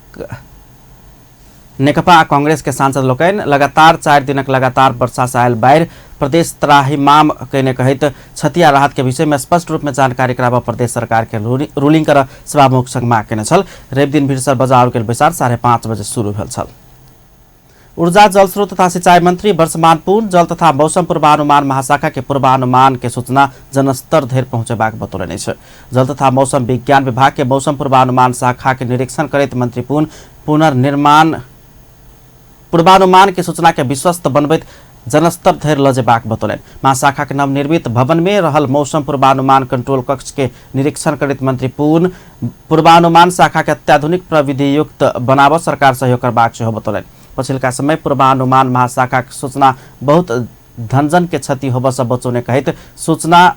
नेकपा आ कांग्रेस के सांसद लोकनि लगातार 4 दिनक लगातार वर्षा से आयल बाढ़ प्रदेश त्राहिमाम कहने कहित क्षति आ राहत के विषय में स्पष्ट रूप में जानकारी कराबा प्रदेश सरकार के रूलिंग कर सभामुख संग मांग केने छल। रवि दिन भिनसर बजाओल गेल बैसार 5:30 बजे शुरू भेल छल। ऊर्जा जलस्रोत तथा सिंचाई मंत्री वर्षमान पुन जल तथा मौसम पूर्वानुमान महाशाखा के पूर्वानुमान के सूचना जनस्तर धरि पहुंचेबाक बतौलनि अछि। जल तथा मौसम विज्ञान विभाग के मौसम पूर्वानुमान शाखा के निरीक्षण करैत मंत्री पुन पुनर्निर्माण पूर्वानुमान के सूचना के विश्वस्त बनबैत जनस्तर धरि लजेबाक बतौलनि। महाशाखा के नवनिर्मित भवन में रहल मौसम पूर्वानुमान कंट्रोल कक्ष के निरीक्षण करैत मंत्री पुन पूर्वानुमान शाखा के अत्याधुनिक प्रविधि युक्त बनाब सरकार सहयोग करबाक सेहो बतौलनि। पछिल्का समय पूर्वानुमान महाशाखा के सूचना बहुत धनजन के क्षति होबऽ से बचौने कहित सूचना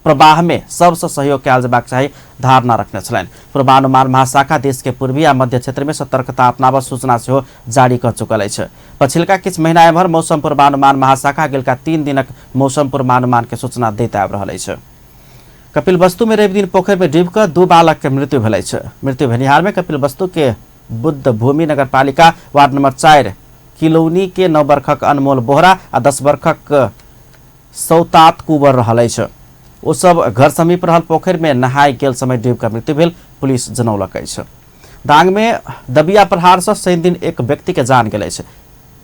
प्रवाह में सबसे सहयोग कयल जेबाक चाही धारणा रखने छलनि। पूर्वानुमान महाशाखा देश के पूर्वी आ मध्य क्षेत्र में सतर्कता अपनाब सूचना सेहो जारी कर चुकल अछि। पछिल्का किछु महीना एम्हर मौसम पूर्वानुमान महाशाखा गेलका 3 दिनक मौसम पूर्वानुमान के सूचना दैत आबि रहल अछि। कपिलवस्तु में रवि दिन पोखरि में डूबि कऽ 2 बालक के मृत्यु भेल अछि। मृत्यु भेनिहार में कपिलवस्तु के बुद्ध भूमि नगरपालिका वार्ड नंबर 4 किलौनी के 9 वर्षक अनमोल बोहरा आ 10 वर्षक सौतात कुंवर रहल अछि। ओ सब घर समीप रहल पोखरि में नहाय गेल समय डूबि कऽ मृत्यु भेल पुलिस जनौलक अछि। दांग में दबिया प्रहार से शनि दिन एक व्यक्ति के जान गेल अछि।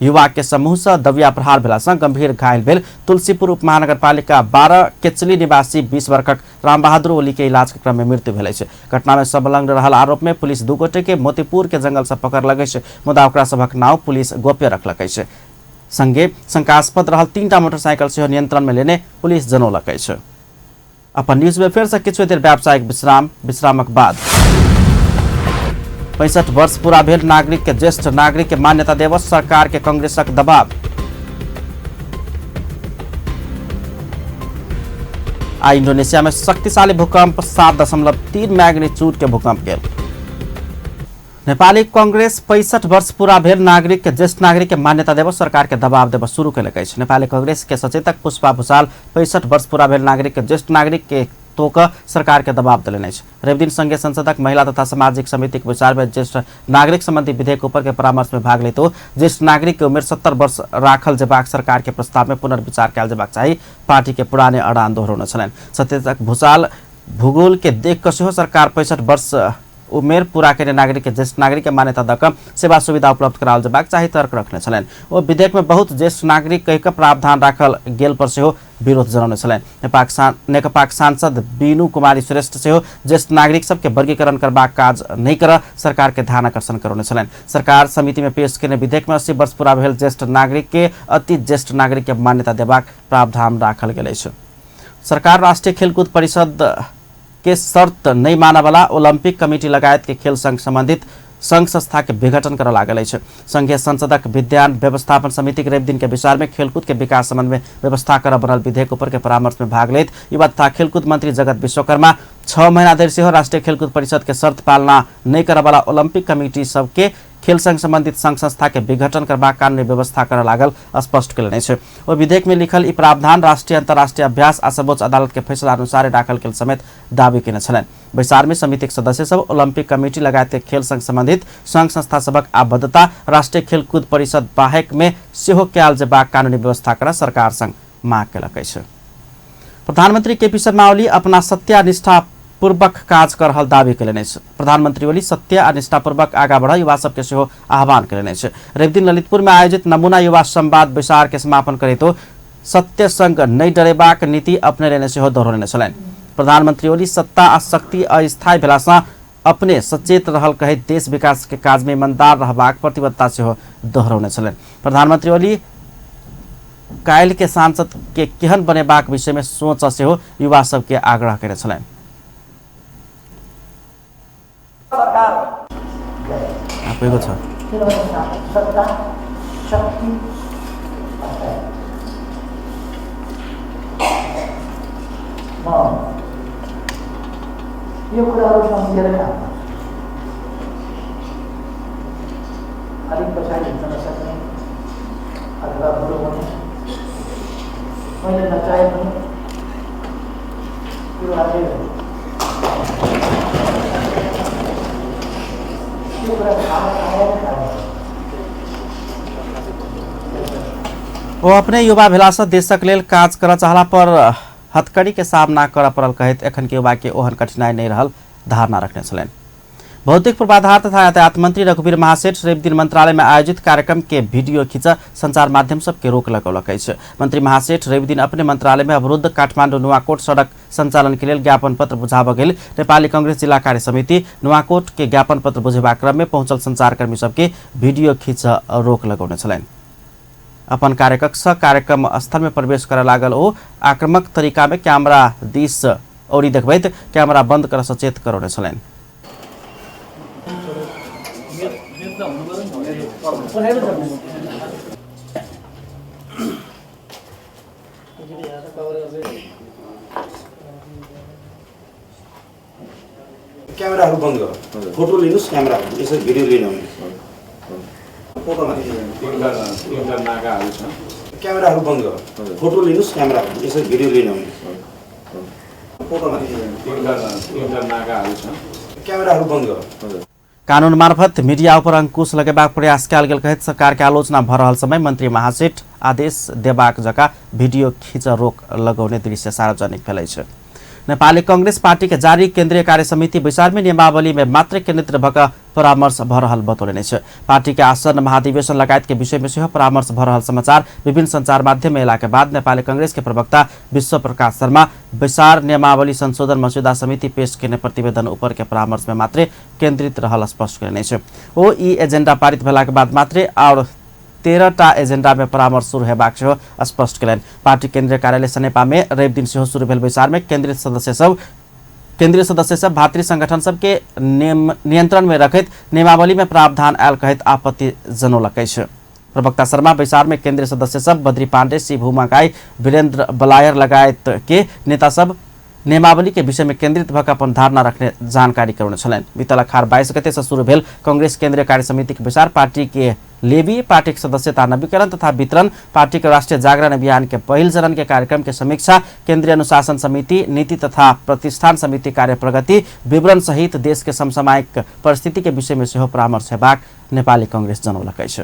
युवा के समूह से दबिया प्रहार भेलासँ गंभीर घायल भेल तुलसीपुर उपमहानगरपालिका 12 केचली निवासी 20 वर्षक रामबहादुर ओली के इलाज के क्रम में मृत्यु भेल छै। घटना में संलग्न रहल आरोप में पुलिस 2 गोटे के मोतीपुर के जंगल से पकड़लक छै, मुदा ओकरा सभक नाम पुलिस गोप्य रखलक छै। संगे शंकास्पद रहल 3टा मोटरसाइकिल से नियंत्रण में लेने पुलिस जनौलक छै। अपन न्यूज में फिर से किछु देर व्यावसायिक विश्रामक बाद 65 वर्ष पूरा भेल नागरिक के ज्येष्ठ नागरिक के मान्यता देव सरकार के कांग्रेसक दबाव। आ इंडोनेशिया में शक्तिशाली भूकंप 7.3 मैग्नीट्यूड के भूकंप गेल। नेपाली कांग्रेस 65 वर्ष पूरा भेल नागरिक के ज्येष्ठ नागरिक के मान्यता देव सरकार के दबाव देव शुरू कयलक अछि। नेपाली कांग्रेस के सचेतक पुष्पा भूषाल 65 वर्ष पूरा भेल नागरिक के ज्येष्ठ नागरिक के तोक सरकार के दबाव दिलनि अछि। रवि दिन संघीय संसदक महिला तथा सामाजिक समिति के विचार में ज्येष्ठ नागरिक संबंधी विधेयक ऊपर के परामर्श में भाग लेते ज्येष्ठ नागरिक के उम्र 70 वर्ष राखल जेबाक सरकार के प्रस्ताव में पुनर्विचार कयल जेबाक चाही पार्टी के पुराने अड़ान दोहरौने छलनि। सचेतक भूषाल भूगोल के देख कऽ सेहो सरकार 65 वर्ष उमेर पूरा करने नागरिक के ज्येष्ठ नागरिक के मान्यता दऽ कऽ सेवा सुविधा उपलब्ध कराओल जेबाक चाही तर्क रखने छलनि। ओ विधेयक में बहुत ज्येष्ठ नागरिक कहि कऽ प्रावधान राखल गेल पर सेहो विरोध जनाउने छलनि। नेकपाक सांसद बीनू कुमारी श्रेष्ठ सेहो ज्येष्ठ नागरिक सबके वर्गीकरण करबाक काज नहीं कर सरकार के ध्यान आकर्षण करौने छलनि। सरकार समिति में पेश करने विधेयक में 80 वर्ष पूरा भेल ज्येष्ठ नागरिक के अति ज्येष्ठ नागरिक के मान्यता देबाक प्रावधान राखल गेल अछि। सरकार राष्ट्रीय खेलकूद परिषद के शर्त नहीं माना वाला ओलंपिक कमेटी लगायत के खेल संघ संबंधित संघ संस्था के विघटन कर लागल है। संघीय संसदक विज्ञान व्यवस्थापन समिति के रवि दिन के विचार में खेलकूद के विकास संबंध में व्यवस्था कर बनल विधेयक ऊपर के परामर्श में भाग लेत युवा तथा खेलकूद मंत्री जगत विश्वकर्मा 6 महीना देर से राष्ट्रीय खेलकूद परिषद के शर्त पालना नहीं करे वाला ओलंपिक कमेटी सबके खेल संघ संबंधित संघ संस्था के विघटन करबाक कानूनी व्यवस्था कर लागल स्पष्ट कयलनि छै। ओ विधेयक में लिखल ई प्रावधान राष्ट्रीय अंतर्राष्ट्रीय अभ्यास आ सर्वोच्च अदालत के फैसला अनुसार दाखिल कयल समेत दावी केने छलनि। बैसार में समितिक सदस्य सब ओलंपिक कमेटी लगायत खेल संघ संबंधित संघ संस्था सबक आबद्धता राष्ट्रीय खेलकूद परिषद बाहेक में सेहो कयल जेबाक कानूनी व्यवस्था कर सरकार संग मांग कयलक अछि। प्रधानमंत्री केपी शर्मा ओली अपना सत्य आ निष्ठा पूर्वक काज कर रहल दावी कयलनि अछि। प्रधानमंत्री ओली सत्य आ निष्ठापूर्वक आगा बढ़ युवा सबके सेहो आह्वान कयलनि अछि। रवि दिन ललितपुर में आयोजित नमूना युवा संवाद बैसार के समापन करैत सत्य संग नहीं डरेबाक नीति अपने लेने सेहो दोहरौने छलनि। प्रधानमंत्री ओली सत्ता आ शक्ति अस्थायी भेलासँ अपने सचेत रहल कहैत देश विकास के काज में ईमानदार रहबाक प्रतिबद्धता सेहो दोहरौने छलनि। प्रधानमंत्री ओली काल्हि के सांसद के केहन बनेबाक विषय में सोच सेहो युवा सबके आग्रह कयने छलनि। आपको छ यो कुराहरू सम्झेर काम अलिक पछाडि हिँड्न नसक्ने अथवा बुढो हुने मैले नचाहे पनि त्यो आज वो अपने युवा भेलासँ देशक लेल काज कर चाहला पर हथकड़ी के सामना कर पड़ल कहैत एखन के युवा के ओहन कठिनाई नहीं रहल धारणा रखने छलनि। भौतिक पूर्वाधार तथा यातायात मंत्री रघुवीर महासेठ रवि दिन मंत्रालय में आयोजित कार्यक्रम के वीडियो खींचा संचार माध्यम सबके रोक लगौलक अछि। मंत्री महासेठ रवि दिन अपने मंत्रालय में अवरुद्ध काठमांडू नुवाकोट सड़क संचालन के लिए ज्ञापन पत्र बुझाब गेल नेपाली कांग्रेस जिला कार्य समिति नुवाकोट के ज्ञापन पत्र बुझेबा क्रम में पहुंचल संचारकर्मी सबके वीडियो खींच रोक लगौने छलनि। अपन कार्यकक्ष कार्यक्रम स्थल में प्रवेश कर लागल ओ आक्रामक तरीका में कैमरा दिस औरी देखबैत कैमरा बंद कर सचेत करौने छलनि। क्यामेराहरु बन्द गर फोटो लिनुस् क्यामेरा यसरी भिडियो लिनु फोटोमा क्यामेराहरु बन्द गर फोटो लिनुस् क्यामेरा यसरी भिडियो लिनु फोटोमा क्यामेराहरु बन्द गर कानून मार्फत मीडिया पर अंकुश लगेबाक प्रयास कयल गेल कहैत सरकार के आलोचना भ रहल समय मंत्री महासेठ आदेश देबाक जका वीडियो खींच रोक लगौने दृश्य सार्वजनिक भेलै छै। नेपाली कांग्रेस पार्टी के जारी केंद्रीय कार्य समिति विचार में नियमावली में मात्र केन्द्रित भएका परामर्श भरहल बतौले छ। पार्टी के आसन्न महाधिवेशन लगायत के विषय में सेहो परामर्श भरहल समाचार विभिन्न संचार माध्यम में के बाद नेपाली कांग्रेस के प्रवक्ता विश्व प्रकाश शर्मा विचार नियमावली संशोधन मस्यौदा समिति पेश करने प्रतिवेदन ऊपर के परामर्श में मात्र केन्द्रित रहल स्पष्ट करने छ। ओ ई एजेंडा पारित भेला के बाद मात्र और 13टा एजेंडा में परामर्श शुरू हेबाक सेहो स्पष्ट कयलनि। पार्टी केन्द्रीय कार्यालय सनेपा में रवि दिन सेहो शुरू भेल विचार में केन्द्रीय सदस्य सब भातृ संगठन सबके नियंत्रण में रखैत नियमावली में प्रावधान आयल कहैत आपत्ति जनौलकै छ। प्रवक्ता शर्मा विचार में केन्द्रीय सदस्य सब बद्री पाण्डे, सी भूमाकाई, वीरेन्द्र बलायर लगायत के नेता सब नियमावली के विषय में केन्द्रित भएका अपन धारणा रखने जानकारी कराउने छलन्। बितल अखार 22 गते से शुरू भेल कांग्रेस केन्द्रीय कार्य समिति के विचार पार्टी के लेवी, पार्टी के सदस्यता नवीकरण तथा वितरण, पार्टी के राष्ट्रीय जागरण अभियान के पहिल चरण के कार्यक्रम के समीक्षा, केन्द्रीय अनुशासन समिति, नीति तथा प्रतिष्ठान समिति कार्य प्रगति विवरण सहित देश के समसामयिक परिस्थिति के विषय में सेहो परामर्श हेबाक नेपाली कांग्रेस जनौलकै छ।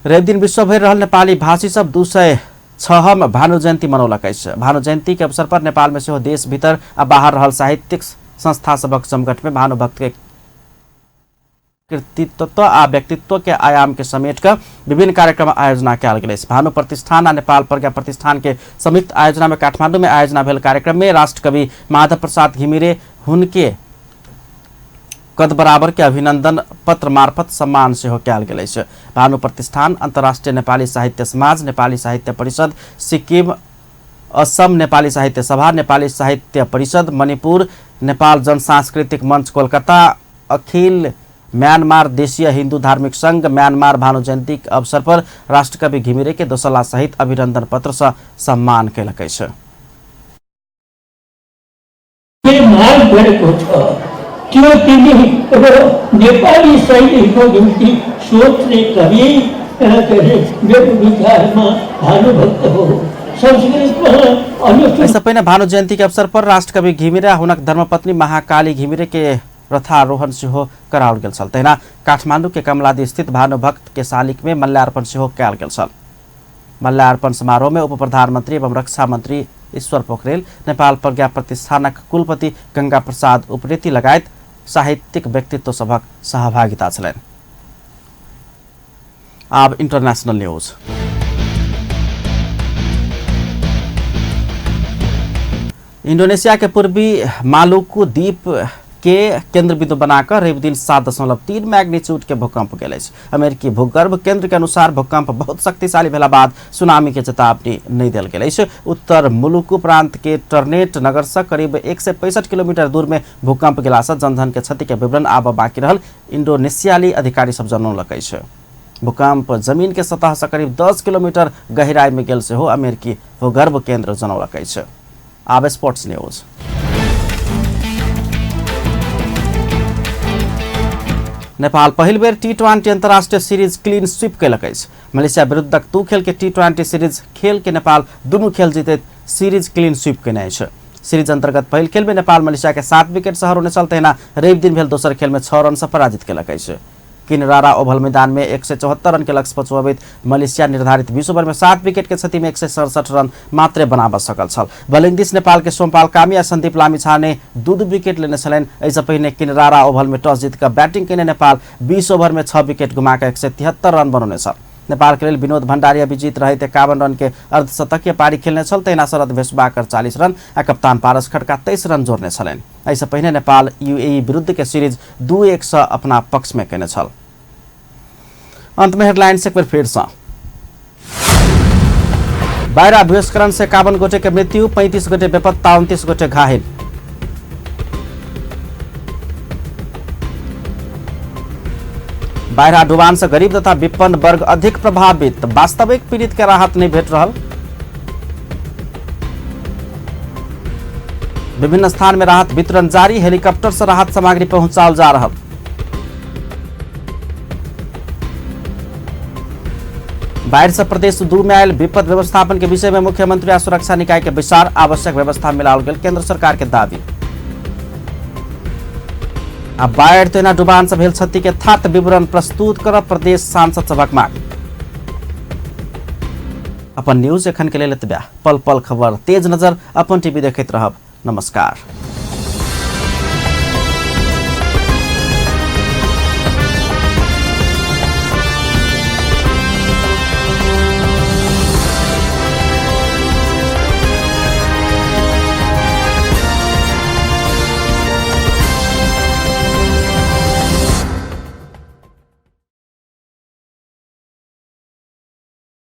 रवि दिन विश्वभर रहल नेपाली भाषी सब 206 भानु जयन्ती मनौलकै छ। भानु जयन्ती के अवसर पर नेपाल में सेहो देश भीतर आ बाहर रहल साहित्यिक संस्था सबक जमघट में भानुभक्त के कृतित्व आ व्यक्तित्व के आयाम के समेट कर विभिन्न कार्यक्रम आयोजना कयल गेल। भानु प्रतिष्ठान आ नेपाल प्रज्ञा प्रतिष्ठान के संयुक्त आयोजना में काठमांडू में आयोजना भेल कार्यक्रम में राष्ट्रकवि माधव प्रसाद घिमिरे हुनके कद बराबर के अभिनंदन पत्र मार्फत सम्मान सेहो कयल गेल अछि। भानु प्रतिष्ठान अंतर्राष्ट्रीय नेपाली साहित्य समाज, नेपाली साहित्य परिषद सिक्किम, असम नेपाली साहित्य सभा, नेपाली साहित्य परिषद मणिपुर, नेपाल जन सांस्कृतिक मंच कोलकाता, अखिल म्यांमार देशीय हिंदू धार्मिक संघ म्यांमार भानु जयन्ती के अवसर पर राष्ट्रकवि घिमिरे के दोसल्ला सहित अभिनंदन पत्र से सम्मान कयलकै छ। त्यो तिमी नेपाली शैलीको निम्ति सोच्ने कवि मेरो विचारमा भानुभक्त हो। इससे पहले भानु जयंती के अवसर पर राष्ट्रकवि घिमिरे हुनक धर्मपत्नी महाकाली घिमिरे के रथारोहण सेहो कराओल गेल छल। तहिना काठमांडू के कमलादी स्थित भानुभक्त के शालिक में मल्यार्पण सेहो कयल गेल छल। मल्यार्पण समारोह में उप प्रधानमंत्री एवं रक्षा मंत्री ईश्वर पोखरेल, नेपाल प्रज्ञा प्रतिष्ठानक कुलपति गंगा प्रसाद उप्रेती लगायत साहित्यिक व्यक्तित्व सभक सहभागिता छलनि। अब इंटरनेशनल न्यूज। इंडोनेशिया के पूर्वी मालुकू द्वीप के केंद्र बिंदु बनाकर रवि दिन 7.3 मैग्नीट्यूड के भूकंप गेल अछि। अमेरिकी भूगर्भ केंद्र के अनुसार भूकंप बहुत शक्तिशाली भेला बाद सुनामी के चेतावनी नहीं देल गेल अछि। उत्तर मुलुकू प्रांत के टर्नेट नगर से करीब 165 किलोमीटर दूर में भूकंप गेला से जनधन के क्षति के विवरण आब बाकी रहल इंडोनेशियाली अधिकारी सब जनौलकै छ। भूकंप जमीन के सतह से करीब 10 किलोमीटर गहराई में गेल सेहो अमेरिकी भूगर्भ केंद्र जनौलकै छ। आब स्पोर्ट्स न्यूज। नेपाल पहिल बेर टी20 अंतर्राष्ट्रीय सीरीज क्लीन स्वीप कयलक अछि। मलेशिया विरुद्धक 2 खेल के टी20 सीरीज खेल के नेपाल दुनू खेल जीतैत सीरीज क्लीन स्वीप केने अछि। सीरीज अंतर्गत पहिल खेल में नेपाल मलेशिया के 7 विकेट से हरौने छल। तहिना रवि दिन भेल दोसर खेल में 6 रन से पराजित कयलक अछि। किनरारा ओभल मैदान में 174 रन के लक्ष्य पर पहुंचबैत मलेशिया निर्धारित 20 ओवर में 7 विकेट के क्षति में 167 रन मात्र बनाब सकल छल। बलिंग दिस नेपाल के सोमपाल कामी आ संदीप लामिछाने 2 विकेट लेने छलनि। एहिसँ पहिने किनरारा ओभल में टॉस जीत कर बैटिंग केने नेपाल 20 ओवर में 6 विकेट गुमाकर 173 रन बनौने छल। नेपाल के लिए विनोद भण्डारी अभिजीत रहित 51 रन के अर्धशतकीय पारी खेलने छल। तहिना शरद भेषबाकर 40 रन आ कप्तान पारस खड्का 23 रन जोड़ने छलनि। एहिसँ पहिने नेपाल यूएई विरुद्ध के सीरीज 2-1 से अपना पक्ष में केने छल। अंत में हेडलाइंस एक बार फिर से। बायरा भूस्खलन से 51 गोटे के मृत्यु, 35 गोटे बेपत्ता, 29 गोटे घायल। बायरा डुबान से गरीब तथा विपन्न वर्ग अधिक प्रभावित, वास्तविक पीड़ित के राहत नहीं भेट रहल। विभिन्न स्थान में राहत वितरण जारी, हेलीकॉप्टर से राहत सामग्री पहुंचाल जा रहा। बाढ़ से प्रदेश 2 में आयल विपद व्यवस्थापन के विषय में मुख्यमंत्री आ सुरक्षा निकाय के विचार, आवश्यक व्यवस्था मिलाओल गेल केंद्र सरकार के दावी। अब बाढ़ तहिना डुबान से भेल क्षति के थात विवरण प्रस्तुत करब प्रदेश सांसद सभक मांग। अपन न्यूज एखन के लेल एतबे। पल पल खबर तेज नजर अपन टीवी देखैत रहब। नमस्कार।